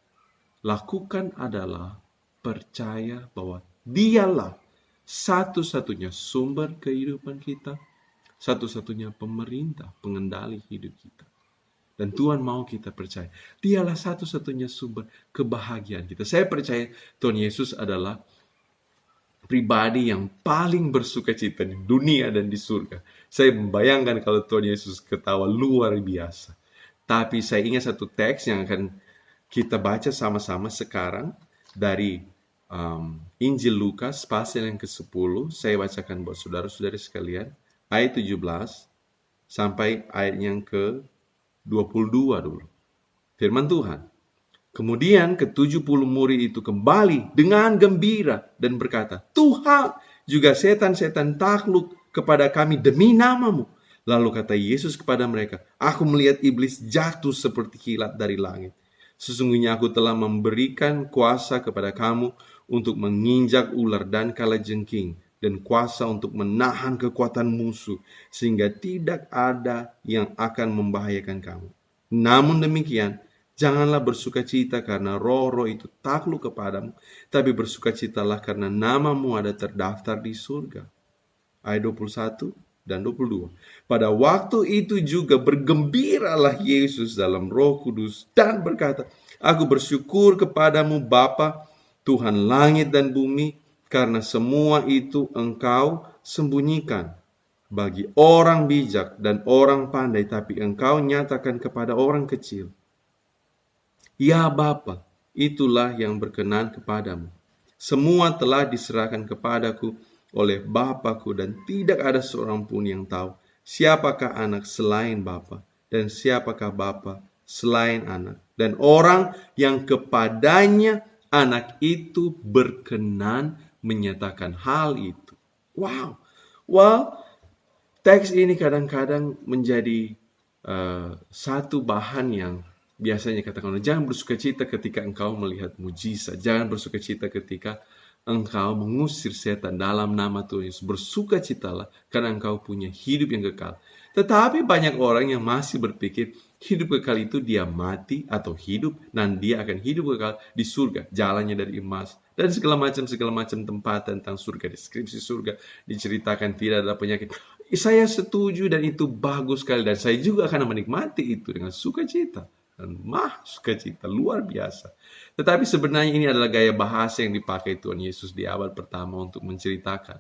lakukan adalah percaya bahwa dialah satu-satunya sumber kehidupan kita, satu-satunya pemerintah, pengendali hidup kita. Dan Tuhan mau kita percaya, dialah satu-satunya sumber kebahagiaan kita. Saya percaya Tuhan Yesus adalah pribadi yang paling bersukacita di dunia dan di surga. Saya membayangkan kalau Tuhan Yesus ketawa luar biasa. Tapi saya ingat satu teks yang akan kita baca sama-sama sekarang dari Injil Lukas pasal yang ke-10. Saya bacakan buat saudara-saudari sekalian. Ayat 17 sampai ayat yang ke-22 dulu. Firman Tuhan. Kemudian ke-70 murid itu kembali dengan gembira dan berkata, Tuhan, juga setan-setan takluk kepada kami demi namamu. Lalu kata Yesus kepada mereka, aku melihat iblis jatuh seperti kilat dari langit. Sesungguhnya aku telah memberikan kuasa kepada kamu untuk menginjak ular dan kalajengking, dan kuasa untuk menahan kekuatan musuh, sehingga tidak ada yang akan membahayakan kamu. Namun demikian, janganlah bersukacita karena roh-roh itu takluk kepadamu, tapi bersukacitalah karena namamu ada terdaftar di surga. Ayat 21 dan 22. Pada waktu itu juga bergembiralah Yesus dalam Roh Kudus dan berkata, aku bersyukur kepadamu Bapa, Tuhan langit dan bumi, karena semua itu Engkau sembunyikan bagi orang bijak dan orang pandai, tapi Engkau nyatakan kepada orang kecil. Ya Bapa, itulah yang berkenan kepadamu. Semua telah diserahkan kepadaku oleh Bapakku, dan tidak ada seorang pun yang tahu siapakah anak selain Bapa, dan siapakah Bapa selain anak, dan orang yang kepadanya anak itu berkenan menyatakan hal itu. Wow, teks ini kadang-kadang menjadi satu bahan yang biasanya katakan, jangan bersukacita ketika engkau melihat mujizat, jangan bersukacita ketika engkau mengusir setan dalam nama Tuhan Yesus. Bersukacitalah karena engkau punya hidup yang kekal. Tetapi banyak orang yang masih berpikir hidup kekal itu dia mati atau hidup dan dia akan hidup kekal di surga. Jalannya dari emas dan segala macam tempat tentang surga, deskripsi surga diceritakan tidak ada penyakit. Saya setuju dan itu bagus sekali dan saya juga akan menikmati itu dengan sukacita. Dan sukacita luar biasa. Tetapi sebenarnya ini adalah gaya bahasa yang dipakai Tuhan Yesus di abad pertama untuk menceritakan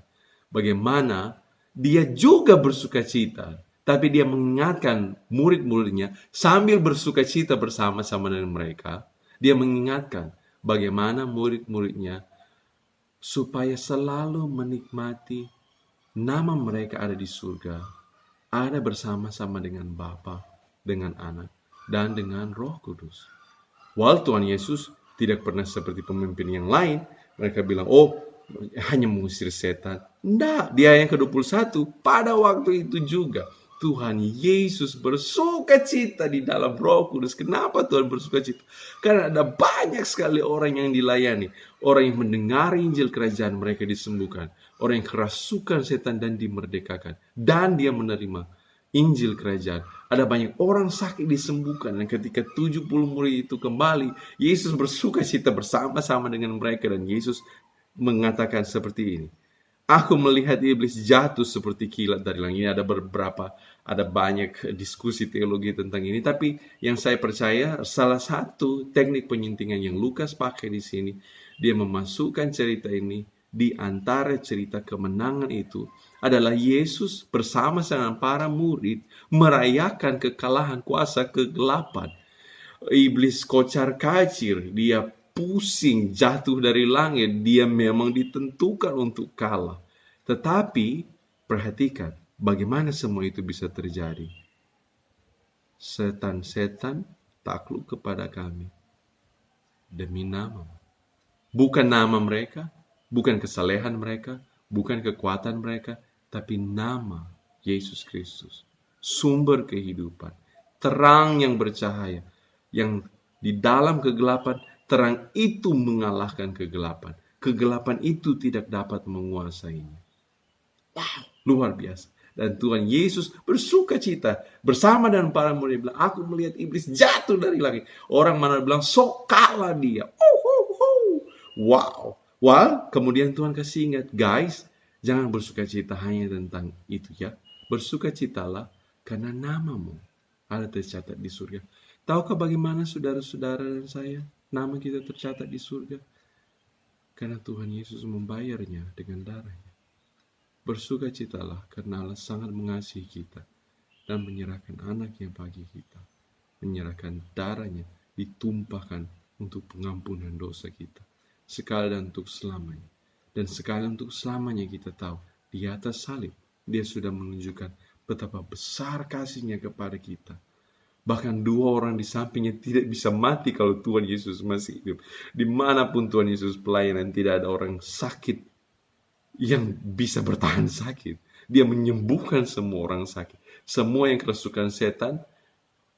bagaimana dia juga bersukacita, tapi dia mengingatkan murid-muridnya sambil bersukacita bersama-sama dengan mereka. Dia mengingatkan bagaimana murid-muridnya supaya selalu menikmati nama mereka ada di surga, ada bersama-sama dengan Bapa, dengan Anak, dan dengan Roh Kudus. Tuhan Yesus tidak pernah seperti pemimpin yang lain. Mereka bilang, hanya mengusir setan. Tidak, dia yang ke-21. Pada waktu itu juga Tuhan Yesus bersukacita di dalam Roh Kudus. Kenapa Tuhan bersukacita? Karena ada banyak sekali orang yang dilayani. Orang yang mendengar Injil kerajaan mereka disembuhkan. Orang yang kerasukan setan dan dimerdekakan. Dan dia menerima Injil kerajaan. Ada banyak orang sakit disembuhkan. Dan ketika 70 murid itu kembali, Yesus bersukacita bersama-sama dengan mereka. Dan Yesus mengatakan seperti ini. Aku melihat iblis jatuh seperti kilat dari langit. Ini ada banyak diskusi teologi tentang ini. Tapi yang saya percaya salah satu teknik penyuntingan yang Lukas pakai di sini, dia memasukkan cerita ini di antara cerita kemenangan itu adalah Yesus bersama dengan para murid merayakan kekalahan kuasa kegelapan. Iblis kocar-kacir, dia pusing jatuh dari langit, dia memang ditentukan untuk kalah. Tetapi perhatikan bagaimana semua itu bisa terjadi. Setan-setan takluk kepada kami demi nama. Bukan nama mereka, bukan kesalehan mereka, bukan kekuatan mereka, tapi nama Yesus Kristus. Sumber kehidupan, terang yang bercahaya, yang di dalam kegelapan, terang itu mengalahkan kegelapan. Kegelapan itu tidak dapat menguasainya. Wow, luar biasa. Dan Tuhan Yesus bersukacita bersama dengan para murid. Bilang, aku melihat iblis jatuh dari langit. Orang mana bilang, sok kalah dia. Wow. Kemudian Tuhan kasih ingat, guys, jangan bersukacita hanya tentang itu ya. Bersukacitalah karena namamu ada tercatat di surga. Tahukah bagaimana saudara-saudara dan saya, nama kita tercatat di surga? Karena Tuhan Yesus membayarnya dengan darahnya. Bersukacitalah karena Allah sangat mengasihi kita dan menyerahkan anaknya bagi kita. Menyerahkan darahnya, ditumpahkan untuk pengampunan dosa kita. Sekali dan untuk selamanya. Dan sekali untuk selamanya kita tahu, di atas salib, dia sudah menunjukkan betapa besar kasihnya kepada kita. Bahkan 2 orang di sampingnya tidak bisa mati kalau Tuhan Yesus masih hidup. Dimanapun Tuhan Yesus pelayanan, tidak ada orang sakit yang bisa bertahan sakit. Dia menyembuhkan semua orang sakit. Semua yang kerasukan setan,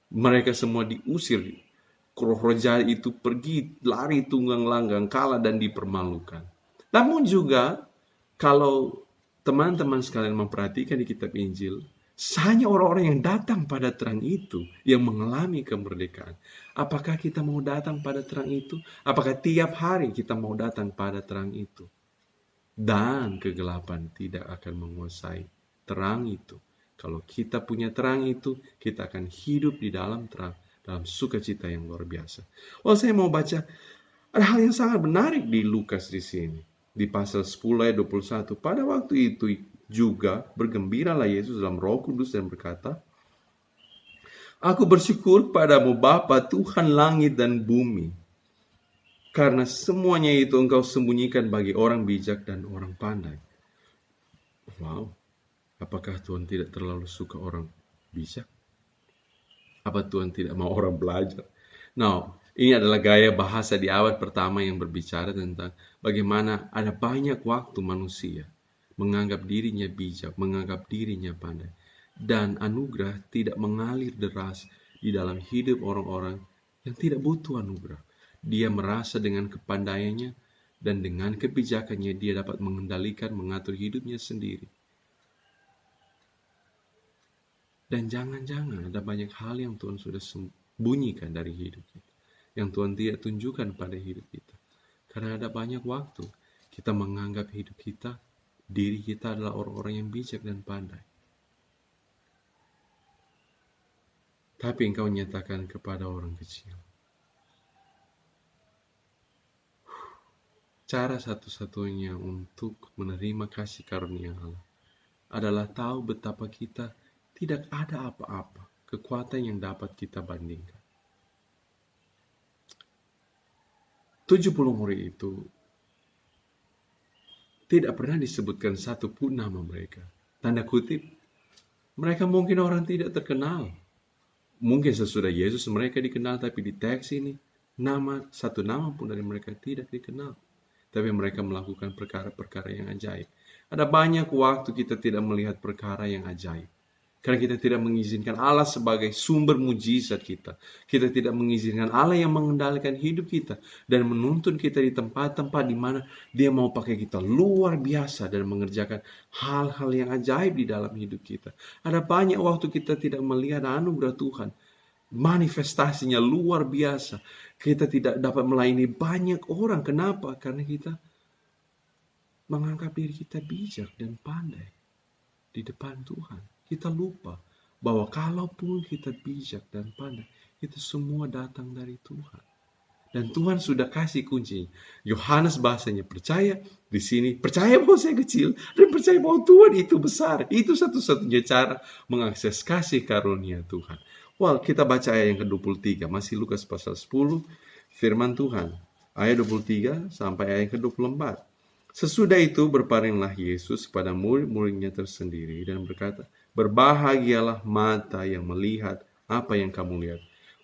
mereka semua diusir. Roh jahat itu pergi, lari tunggang langgang, kalah dan dipermalukan. Namun juga, kalau teman-teman sekalian memperhatikan di kitab Injil, hanya orang-orang yang datang pada terang itu yang mengalami kemerdekaan. Apakah kita mau datang pada terang itu? Apakah tiap hari kita mau datang pada terang itu? Dan kegelapan tidak akan menguasai terang itu. Kalau kita punya terang itu, kita akan hidup di dalam terang, dalam sukacita yang luar biasa. Saya mau baca ada hal yang sangat menarik di Lukas di sini. Di pasal 10 ayat 21. Pada waktu itu juga bergembiralah Yesus dalam Roh Kudus dan berkata, Aku bersyukur padamu Bapa Tuhan langit dan bumi, karena semuanya itu Engkau sembunyikan bagi orang bijak dan orang pandai. Wow, apakah Tuhan tidak terlalu suka orang bijak? Apa Tuhan tidak mau orang belajar? Ini adalah gaya bahasa di abad pertama yang berbicara tentang bagaimana ada banyak waktu manusia menganggap dirinya bijak, menganggap dirinya pandai. Dan anugerah tidak mengalir deras di dalam hidup orang-orang yang tidak butuh anugerah. Dia merasa dengan kepandaiannya, Dan dengan kebijakannya dia dapat mengendalikan, mengatur hidupnya sendiri. Dan jangan-jangan ada banyak hal yang Tuhan sudah sembunyikan dari hidup kita, yang Tuhan tidak tunjukkan pada hidup kita. Karena ada banyak waktu kita menganggap hidup kita, diri kita adalah orang-orang yang bijak dan pandai. Tapi engkau nyatakan kepada orang kecil. Cara satu-satunya untuk menerima kasih karunia Allah adalah tahu betapa kita tidak ada apa-apa, kekuatan yang dapat kita bandingkan. 70 murid itu tidak pernah disebutkan satu pun nama mereka. Tanda kutip, mereka mungkin orang tidak terkenal. Mungkin sesudah Yesus mereka dikenal, tapi di teks ini satu nama pun dari mereka tidak dikenal. Tapi mereka melakukan perkara-perkara yang ajaib. Ada banyak waktu kita tidak melihat perkara yang ajaib. Karena kita tidak mengizinkan Allah sebagai sumber mujizat kita. Kita tidak mengizinkan Allah yang mengendalikan hidup kita dan menuntun kita di tempat-tempat di mana Dia mau pakai kita luar biasa dan mengerjakan hal-hal yang ajaib di dalam hidup kita. Ada banyak waktu kita tidak melihat anugerah Tuhan. Manifestasinya luar biasa. Kita tidak dapat melayani banyak orang. Kenapa? Karena kita menganggap diri kita bijak dan pandai di depan Tuhan. Kita lupa bahwa kalaupun kita bijak dan pandai, itu semua datang dari Tuhan. Dan Tuhan sudah kasih kunci. Yohanes bahasanya percaya di sini, percaya bahwa saya kecil dan percaya bahwa Tuhan itu besar. Itu satu-satunya cara mengakses kasih karunia Tuhan. Kita baca ayat yang ke-23, masih Lukas pasal 10, firman Tuhan. Ayat 23 sampai ayat yang ke-24. Sesudah itu berpalinglah Yesus pada murid-muridnya tersendiri dan berkata, berbahagialah mata yang melihat apa yang kamu lihat.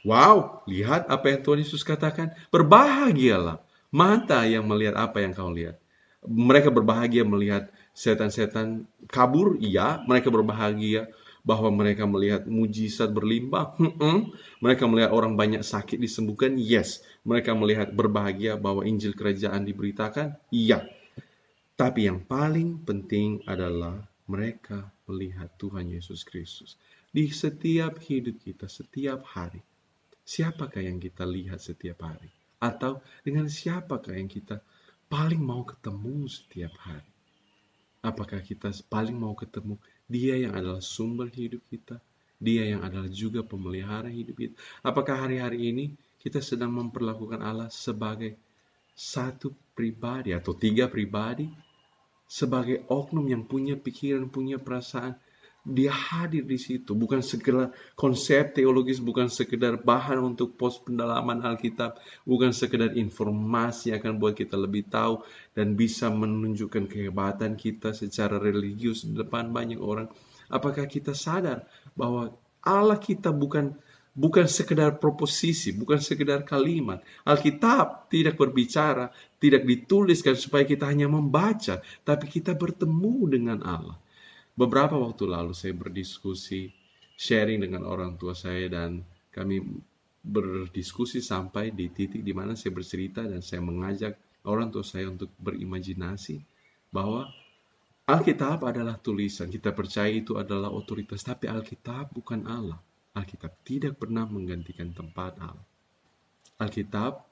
Wow, lihat apa yang Tuhan Yesus katakan. Berbahagialah mata yang melihat apa yang kau lihat. Mereka berbahagia melihat setan-setan kabur, iya. Mereka berbahagia bahwa mereka melihat mujizat berlimpah. Mereka melihat orang banyak sakit disembuhkan, yes. Mereka melihat berbahagia bahwa Injil Kerajaan diberitakan, iya. Tapi yang paling penting adalah mereka melihat Tuhan Yesus Kristus. Di setiap hidup kita, setiap hari. Siapakah yang kita lihat setiap hari? Atau dengan siapakah yang kita paling mau ketemu setiap hari? Apakah kita paling mau ketemu Dia yang adalah sumber hidup kita? Dia yang adalah juga pemelihara hidup kita? Apakah hari-hari ini kita sedang memperlakukan Allah sebagai satu pribadi atau tiga pribadi? Sebagai oknum yang punya pikiran, punya perasaan, Dia hadir di situ. Bukan sekedar konsep teologis, bukan sekedar bahan untuk pos pendalaman Alkitab, bukan sekedar informasi yang akan buat kita lebih tahu dan bisa menunjukkan kehebatan kita secara religius di depan banyak orang. Apakah kita sadar bahwa Allah kita bukan sekedar proposisi, bukan sekedar kalimat. Alkitab tidak berbicara, tidak dituliskan supaya kita hanya membaca, tapi kita bertemu dengan Allah. Beberapa waktu lalu saya berdiskusi, sharing dengan orang tua saya, dan kami berdiskusi sampai di titik di mana saya bercerita dan saya mengajak orang tua saya untuk berimajinasi bahwa Alkitab adalah tulisan. Kita percaya itu adalah otoritas, tapi Alkitab bukan Allah. Alkitab tidak pernah menggantikan tempat Allah. Alkitab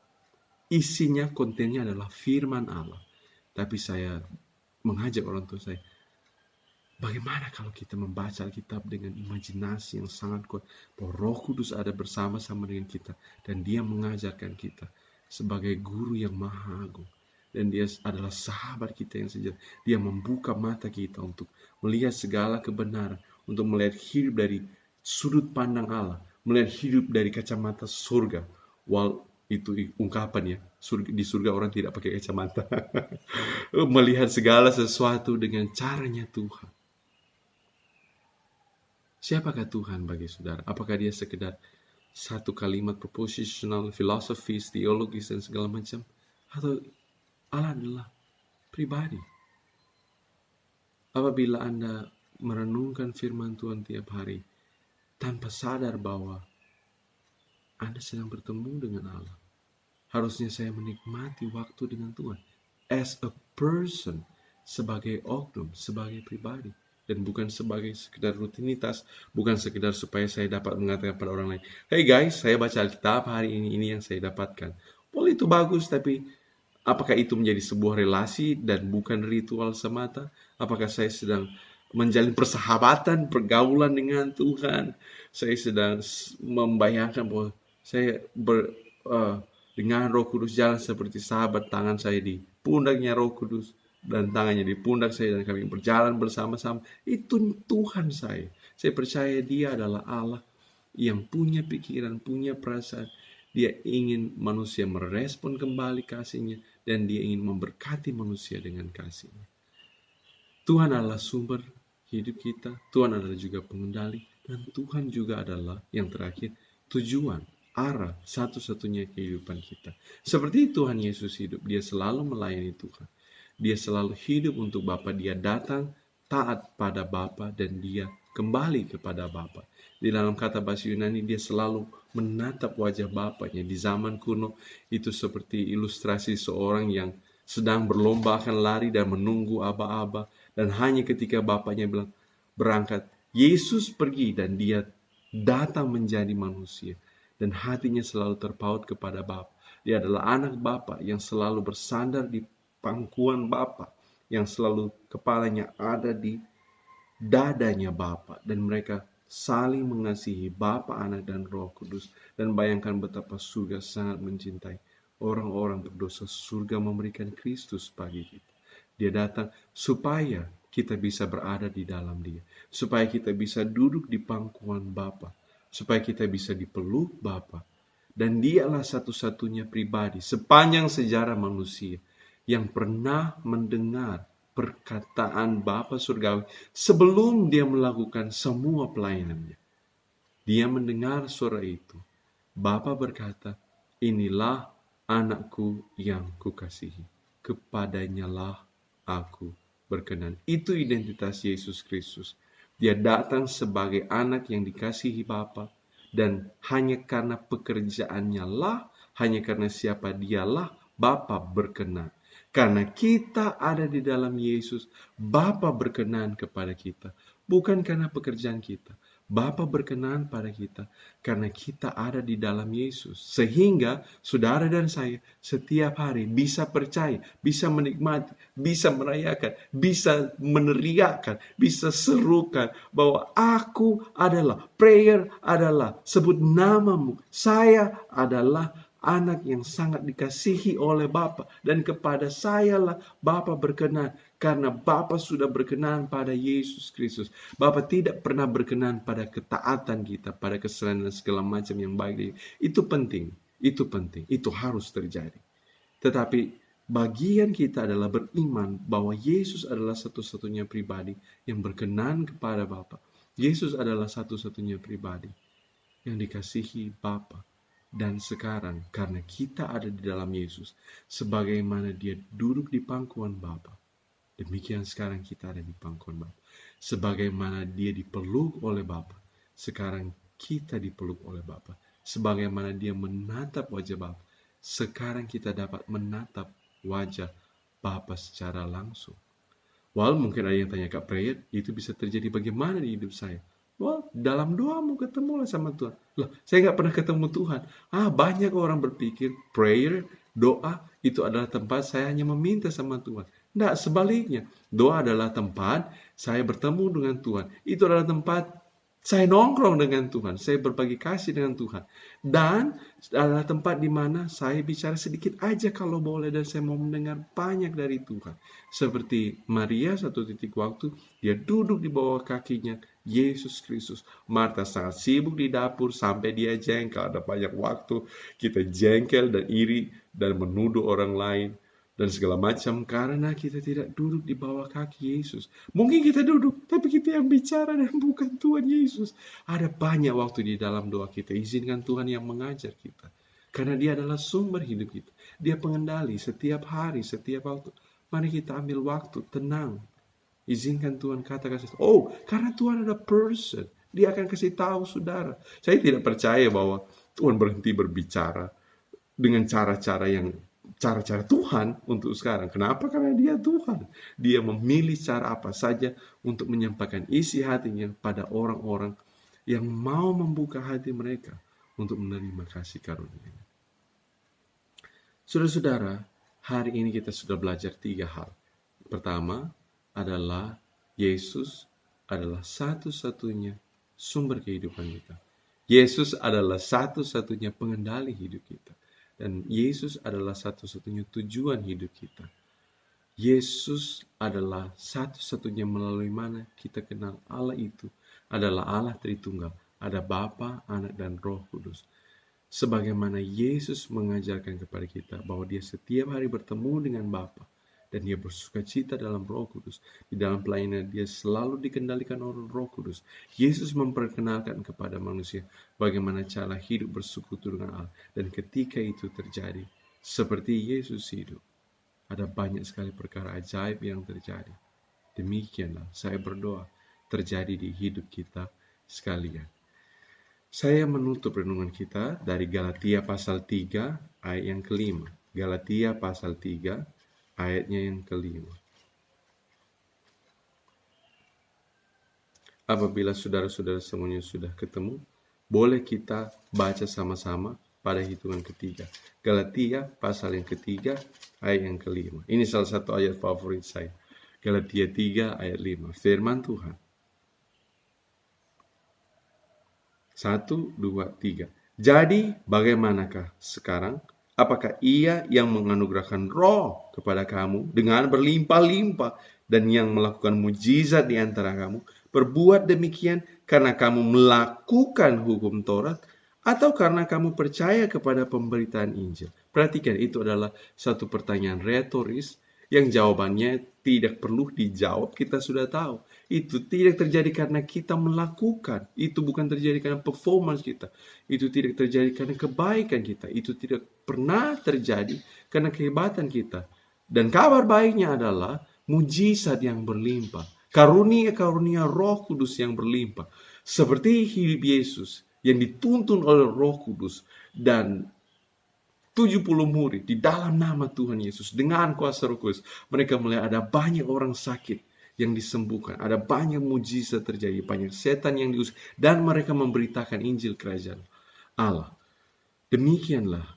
isinya, kontennya adalah firman Allah. Tapi saya mengajak orang tua saya, bagaimana kalau kita membaca Alkitab dengan imajinasi yang sangat kuat, bahwa Roh Kudus ada bersama-sama dengan kita dan Dia mengajarkan kita sebagai guru yang maha agung. Dan Dia adalah sahabat kita yang sejati. Dia membuka mata kita untuk melihat segala kebenaran, untuk melihat hidup dari sudut pandang Allah, melihat hidup dari kacamata surga. Itu ungkapan ya, di surga orang tidak pakai kacamata. Melihat segala sesuatu dengan caranya Tuhan. Siapakah Tuhan bagi saudara? Apakah Dia sekedar satu kalimat propositional, filosofis, teologis dan segala macam? Atau Allah adalah pribadi? Apabila Anda merenungkan firman Tuhan tiap hari, tanpa sadar bahwa Anda sedang bertemu dengan Allah. Harusnya saya menikmati waktu dengan Tuhan. as a person, sebagai oknum, sebagai pribadi. Dan bukan sebagai sekedar rutinitas, bukan sekedar supaya saya dapat mengatakan pada orang lain, hey guys, saya baca Alkitab hari ini yang saya dapatkan. Boleh itu bagus, tapi apakah itu menjadi sebuah relasi dan bukan ritual semata? Apakah saya sedang menjalin persahabatan, pergaulan dengan Tuhan? Saya sedang membayangkan bahwa saya dengan Roh Kudus jalan seperti sahabat, tangan saya di pundaknya Roh Kudus dan tangannya di pundak saya, dan kami berjalan bersama-sama. Itu Tuhan saya. Saya percaya Dia adalah Allah yang punya pikiran, punya perasaan. Dia ingin manusia merespon kembali kasih-Nya, dan Dia ingin memberkati manusia dengan kasih-Nya. Tuhan adalah sumber hidup kita, Tuhan adalah juga pengendali, dan Tuhan juga adalah yang terakhir tujuan, arah satu-satunya kehidupan kita. Seperti Tuhan Yesus hidup, Dia selalu melayani Tuhan. Dia selalu hidup untuk Bapa. Dia datang taat pada Bapa dan Dia kembali kepada Bapa. Di dalam kata bahasa Yunani, Dia selalu menatap wajah Bapanya. Di zaman kuno itu seperti ilustrasi seorang yang sedang berlomba akan lari dan menunggu aba-aba, dan hanya ketika Bapanya bilang berangkat, Yesus pergi dan Dia datang menjadi manusia, dan hatinya selalu terpaut kepada Bapa. Dia adalah anak Bapa yang selalu bersandar di pangkuan Bapa, yang selalu kepalanya ada di dadanya Bapa, dan mereka saling mengasihi, Bapa, Anak, dan Roh Kudus. Dan bayangkan betapa surga sangat mencintai orang-orang berdosa. Surga memberikan Kristus bagi kita. Dia datang supaya kita bisa berada di dalam Dia, supaya kita bisa duduk di pangkuan Bapa, supaya kita bisa dipeluk Bapa. Dan Dialah satu-satunya pribadi sepanjang sejarah manusia yang pernah mendengar perkataan Bapa Surgawi sebelum Dia melakukan semua pelayanannya. Dia mendengar suara itu. Bapa berkata, inilah anakku yang kukasihi, kepadanyalah aku berkenan. Itu identitas Yesus Kristus. Dia datang sebagai anak yang dikasihi Bapa, dan hanya karena pekerjaannya lah, hanya karena siapa Dialah, Bapa berkenan. Karena kita ada di dalam Yesus, Bapa berkenan kepada kita. Bukan karena pekerjaan kita. Bapa berkenan pada kita karena kita ada di dalam Yesus. Sehingga saudara dan saya setiap hari bisa percaya, bisa menikmati, bisa merayakan, bisa meneriakkan, bisa serukan bahwa aku adalah, prayer adalah, sebut namamu, saya adalah anak yang sangat dikasihi oleh Bapa, dan kepada sayalah Bapa berkenan, karena Bapa sudah berkenan pada Yesus Kristus. Bapa tidak pernah berkenan pada ketaatan kita, pada kesalahan dan segala macam yang baik. Itu penting, itu harus terjadi. Tetapi bagian kita adalah beriman bahwa Yesus adalah satu-satunya pribadi yang berkenan kepada Bapa. Yesus adalah satu-satunya pribadi yang dikasihi Bapa. Dan sekarang karena kita ada di dalam Yesus, sebagaimana Dia duduk di pangkuan Bapa, demikian sekarang kita ada di pangkuan Bapa. Sebagaimana Dia dipeluk oleh Bapa, sekarang kita dipeluk oleh Bapa. Sebagaimana Dia menatap wajah Bapa, sekarang kita dapat menatap wajah Bapa secara langsung. Mungkin ada yang tanya, Kak Prayer, itu bisa terjadi bagaimana di hidup saya? Dalam doamu ketemulah sama Tuhan. Loh, saya nggak pernah ketemu Tuhan. Banyak orang berpikir prayer, doa itu adalah tempat saya hanya meminta sama Tuhan. Nggak, sebaliknya. Doa adalah tempat saya bertemu dengan Tuhan. Itu adalah tempat saya nongkrong dengan Tuhan, saya berbagi kasih dengan Tuhan. Dan adalah tempat di mana saya bicara sedikit aja kalau boleh, dan saya mau mendengar banyak dari Tuhan. Seperti Maria, satu titik waktu, dia duduk di bawah kakinya Yesus Kristus. Marta sangat sibuk di dapur sampai dia jengkel. Ada banyak waktu kita jengkel dan iri dan menuduh orang lain dan segala macam karena kita tidak duduk di bawah kaki Yesus. Mungkin kita duduk, tapi kita yang bicara dan bukan Tuhan Yesus. Ada banyak waktu di dalam doa kita. Izinkan Tuhan yang mengajar kita. Karena Dia adalah sumber hidup kita. Dia pengendali setiap hari, setiap waktu. Mari kita ambil waktu, tenang. Izinkan Tuhan katakan, karena Tuhan ada person. Dia akan kasih tahu saudara. Saya tidak percaya bahwa Tuhan berhenti berbicara dengan cara-cara yang cara-cara Tuhan untuk sekarang. Kenapa? Karena dia Tuhan. Dia memilih cara apa saja untuk menyampaikan isi hatinya pada orang-orang yang mau membuka hati mereka untuk menerima kasih karunia. Saudara-saudara, hari ini kita sudah belajar 3 hal. Pertama adalah Yesus adalah satu-satunya sumber kehidupan kita. Yesus adalah satu-satunya pengendali hidup kita. Dan Yesus adalah satu-satunya tujuan hidup kita. Yesus adalah satu-satunya melalui mana kita kenal Allah itu adalah Allah Tritunggal. Ada Bapa, Anak, dan Roh Kudus. Sebagaimana Yesus mengajarkan kepada kita bahwa dia setiap hari bertemu dengan Bapa dan dia bersukacita dalam Roh Kudus. Di dalam pelayanan dia selalu dikendalikan oleh Roh Kudus. Yesus memperkenalkan kepada manusia bagaimana cara hidup bersekutu dengan Allah. Dan ketika itu terjadi, seperti Yesus hidup, ada banyak sekali perkara ajaib yang terjadi. Demikianlah saya berdoa terjadi di hidup kita sekalian. Saya menutup renungan kita dari Galatia pasal 3 ayat yang kelima. Galatia pasal 3 ayatnya yang kelima. Apabila saudara-saudara semuanya sudah ketemu, boleh kita baca sama-sama pada hitungan ketiga. Galatia pasal yang ketiga ayat yang kelima. Ini salah satu ayat favorit saya. Galatia 3 ayat 5. Firman Tuhan. 1, 2, 3. Jadi bagaimanakah sekarang? Apakah ia yang menganugerahkan roh kepada kamu dengan berlimpah-limpah dan yang melakukan mujizat di antara kamu berbuat demikian karena kamu melakukan hukum Taurat atau karena kamu percaya kepada pemberitaan Injil? Perhatikan, itu adalah satu pertanyaan retoris yang jawabannya tidak perlu dijawab, kita sudah tahu. Itu tidak terjadi karena kita melakukan. Itu bukan terjadi karena performance kita. Itu tidak terjadi karena kebaikan kita. Itu tidak pernah terjadi karena kehebatan kita. Dan kabar baiknya adalah mujizat yang berlimpah. Karunia-karunia Roh Kudus yang berlimpah. Seperti hidup Yesus yang dituntun oleh Roh Kudus dan 70 murid di dalam nama Tuhan Yesus dengan kuasa Roh Kudus. Mereka melihat ada banyak orang sakit yang disembuhkan, ada banyak mujizat terjadi, banyak setan yang diusir, dan mereka memberitakan Injil Kerajaan Allah. Demikianlah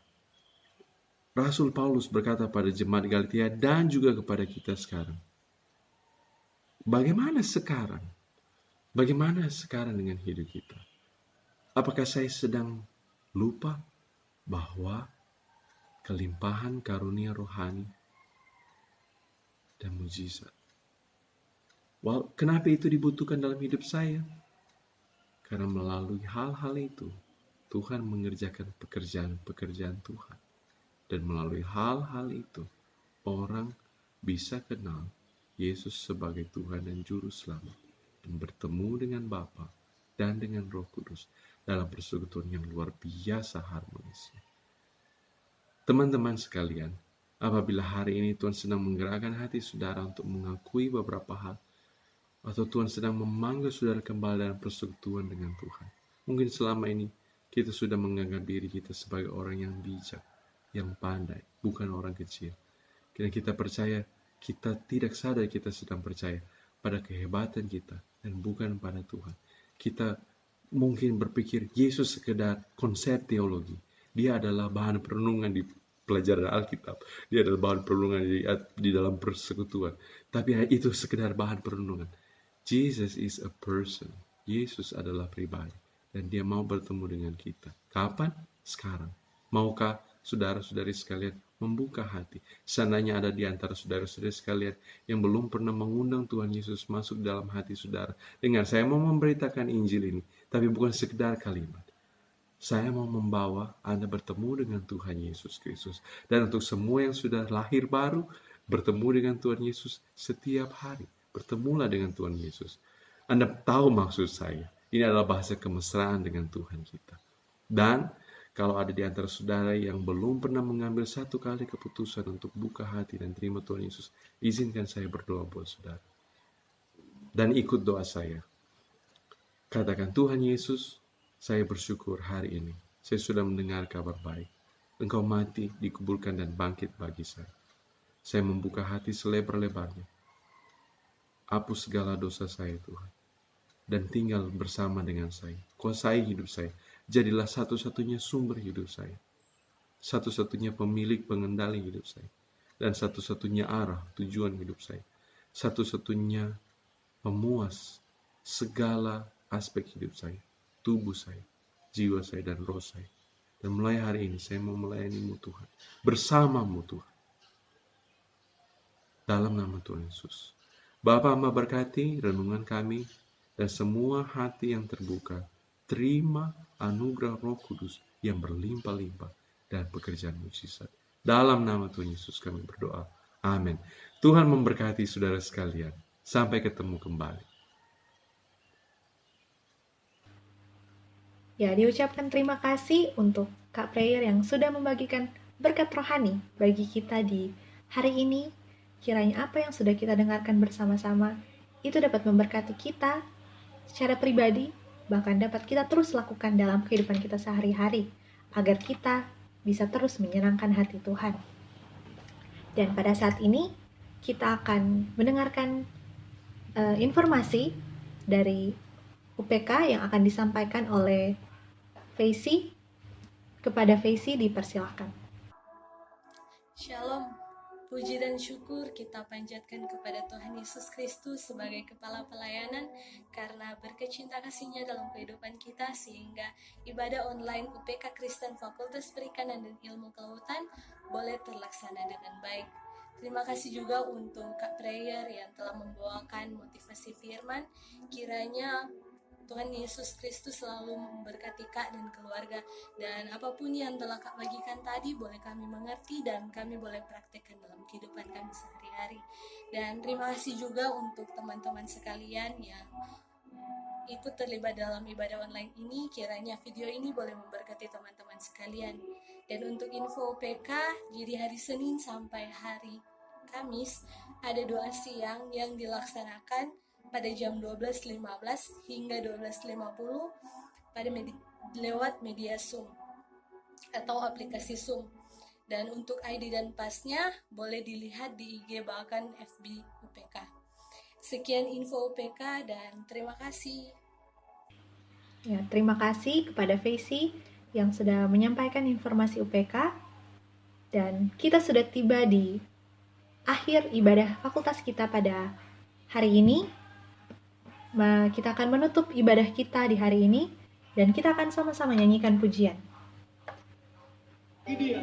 Rasul Paulus berkata pada jemaat Galatia dan juga kepada kita sekarang. Bagaimana sekarang? Bagaimana sekarang dengan hidup kita? Apakah saya sedang lupa bahwa kelimpahan karunia rohani dan mujizat? Kenapa itu dibutuhkan dalam hidup saya? Karena melalui hal-hal itu, Tuhan mengerjakan pekerjaan-pekerjaan Tuhan. Dan melalui hal-hal itu, orang bisa kenal Yesus sebagai Tuhan dan Juru Selamat. Dan bertemu dengan Bapa dan dengan Roh Kudus dalam persekutuan yang luar biasa harmonisnya. Teman-teman sekalian, apabila hari ini Tuhan sedang menggerakkan hati saudara untuk mengakui beberapa hal, atau Tuhan sedang memanggil saudara kembali dalam persekutuan dengan Tuhan. Mungkin selama ini kita sudah menganggap diri kita sebagai orang yang bijak, yang pandai, bukan orang kecil. Karena kita percaya, kita tidak sadar kita sedang percaya pada kehebatan kita dan bukan pada Tuhan. Kita mungkin berpikir Yesus sekedar konsep teologi. Dia adalah bahan perenungan di pelajaran Alkitab. Dia adalah bahan perenungan di dalam persekutuan. Tapi itu sekedar bahan perenungan. Jesus is a person. Yesus adalah pribadi. Dan dia mau bertemu dengan kita. Kapan? Sekarang. Maukah saudara-saudari sekalian membuka hati? Seandainya ada di antara saudara-saudari sekalian yang belum pernah mengundang Tuhan Yesus masuk dalam hati saudara. Dengar, saya mau memberitakan Injil ini. Tapi bukan sekedar kalimat. Saya mau membawa Anda bertemu dengan Tuhan Yesus Kristus. Dan untuk semua yang sudah lahir baru, bertemu dengan Tuhan Yesus setiap hari. Bertemulah dengan Tuhan Yesus. Anda tahu maksud saya. Ini adalah bahasa kemesraan dengan Tuhan kita. Dan kalau ada di antara saudara yang belum pernah mengambil satu kali keputusan untuk buka hati dan terima Tuhan Yesus, izinkan saya berdoa buat saudara. Dan ikut doa saya. Katakan, Tuhan Yesus, saya bersyukur hari ini saya sudah mendengar kabar baik. Engkau mati, dikuburkan dan bangkit bagi saya. Saya membuka hati selebar-lebarnya. Hapus segala dosa saya Tuhan. Dan tinggal bersama dengan saya. Kuasai hidup saya. Jadilah satu-satunya sumber hidup saya. Satu-satunya pemilik pengendali hidup saya. Dan satu-satunya arah tujuan hidup saya. Satu-satunya pemuas segala aspek hidup saya. Tubuh saya, jiwa saya, dan roh saya. Dan mulai hari ini saya mau melayani-Mu Tuhan. Bersama-Mu Tuhan. Dalam nama Tuhan Yesus. Bapa, Hamba berkati renungan kami dan semua hati yang terbuka. Terima anugerah Roh Kudus yang berlimpah-limpah dan pekerjaan mujizat. Dalam nama Tuhan Yesus kami berdoa. Amin. Tuhan memberkati saudara sekalian. Sampai ketemu kembali. Ya, diucapkan terima kasih untuk Kak Prayer yang sudah membagikan berkat rohani bagi kita di hari ini. Kiranya apa yang sudah kita dengarkan bersama-sama itu dapat memberkati kita secara pribadi, bahkan dapat kita terus lakukan dalam kehidupan kita sehari-hari, agar kita bisa terus menyenangkan hati Tuhan. Dan pada saat ini, kita akan mendengarkan informasi dari UPK yang akan disampaikan oleh Faisy. Kepada Faisy dipersilahkan. Shalom, puji dan syukur kita panjatkan kepada Tuhan Yesus Kristus sebagai Kepala Pelayanan karena berkat cinta kasih-Nya dalam kehidupan kita sehingga ibadah online UPK Kristen Fakultas Perikanan dan Ilmu Kelautan boleh terlaksana dengan baik. Terima kasih juga untuk Kak Prayer yang telah membawakan motivasi firman. Kiranya Tuhan Yesus Kristus selalu memberkati Kak dan keluarga. Dan apapun yang telah Kak bagikan tadi boleh kami mengerti dan kami boleh praktekkan dalam kehidupan kami sehari-hari. Dan terima kasih juga untuk teman-teman sekalian yang ikut terlibat dalam ibadah online ini. Kiranya video ini boleh memberkati teman-teman sekalian. Dan untuk info UPK, jadi hari Senin sampai hari Kamis ada doa siang yang dilaksanakan pada jam 12.15 hingga 12.50 lewat media Zoom atau aplikasi Zoom. Dan untuk ID dan pasnya boleh dilihat di IG bahkan FB UPK. Sekian info UPK dan terima kasih. Ya, terima kasih kepada Faisy yang sudah menyampaikan informasi UPK. Dan kita sudah tiba di akhir ibadah fakultas kita pada hari ini. Kita akan menutup ibadah kita di hari ini dan kita akan sama-sama nyanyikan pujian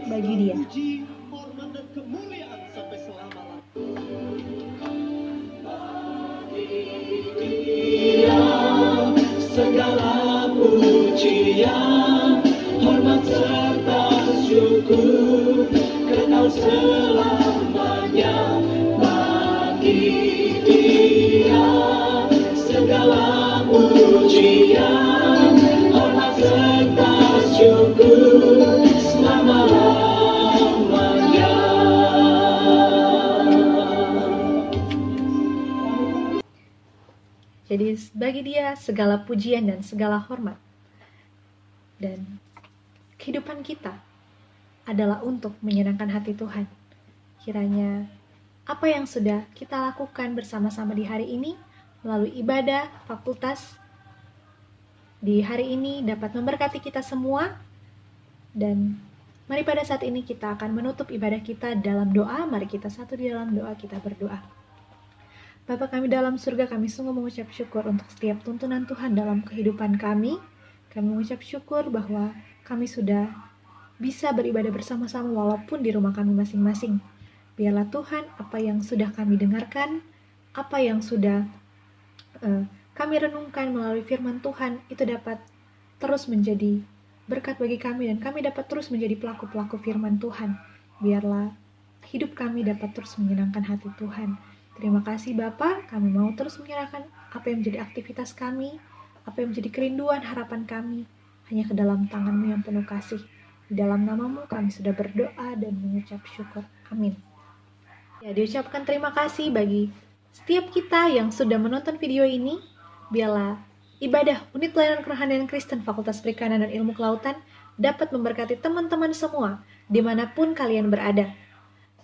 bagi Dia. Puji, hormat dan kemuliaan sampai selama-lamanya. Dia segala pujian, hormat serta syukur, kenal selamanya bagi Dia. Segala pujian, hormat serta syukur selama-lamanya. Jadi bagi Dia segala pujian dan segala hormat. Dan kehidupan kita adalah untuk menyenangkan hati Tuhan. Kiranya apa yang sudah kita lakukan bersama-sama di hari ini melalui ibadah fakultas di hari ini dapat memberkati kita semua. Dan mari pada saat ini kita akan menutup ibadah kita dalam doa. Mari kita satu di dalam doa, kita berdoa. Bapa kami dalam surga, kami sungguh mengucap syukur untuk setiap tuntunan Tuhan dalam kehidupan kami. Kami mengucap syukur bahwa kami sudah bisa beribadah bersama-sama walaupun di rumah kami masing-masing. Biarlah Tuhan apa yang sudah kami dengarkan, apa yang sudah kami renungkan melalui firman Tuhan itu dapat terus menjadi berkat bagi kami dan kami dapat terus menjadi pelaku-pelaku firman Tuhan. Biarlah hidup kami dapat terus menyenangkan hati Tuhan. Terima kasih Bapa, kami mau terus menyerahkan apa yang menjadi aktivitas kami, apa yang menjadi kerinduan harapan kami hanya ke dalam tangan-Mu yang penuh kasih. Di dalam nama-Mu kami sudah berdoa dan mengucap syukur. Amin. Ya, diucapkan terima kasih bagi setiap kita yang sudah menonton video ini. Biarlah ibadah unit pelayanan kerohanian Kristen Fakultas Perikanan dan Ilmu Kelautan dapat memberkati teman-teman semua dimanapun kalian berada.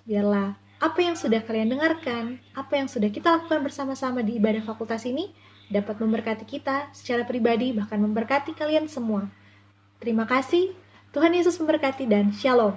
Biarlah apa yang sudah kalian dengarkan, apa yang sudah kita lakukan bersama-sama di ibadah fakultas ini dapat memberkati kita secara pribadi, bahkan memberkati kalian semua. Terima kasih, Tuhan Yesus memberkati dan Shalom.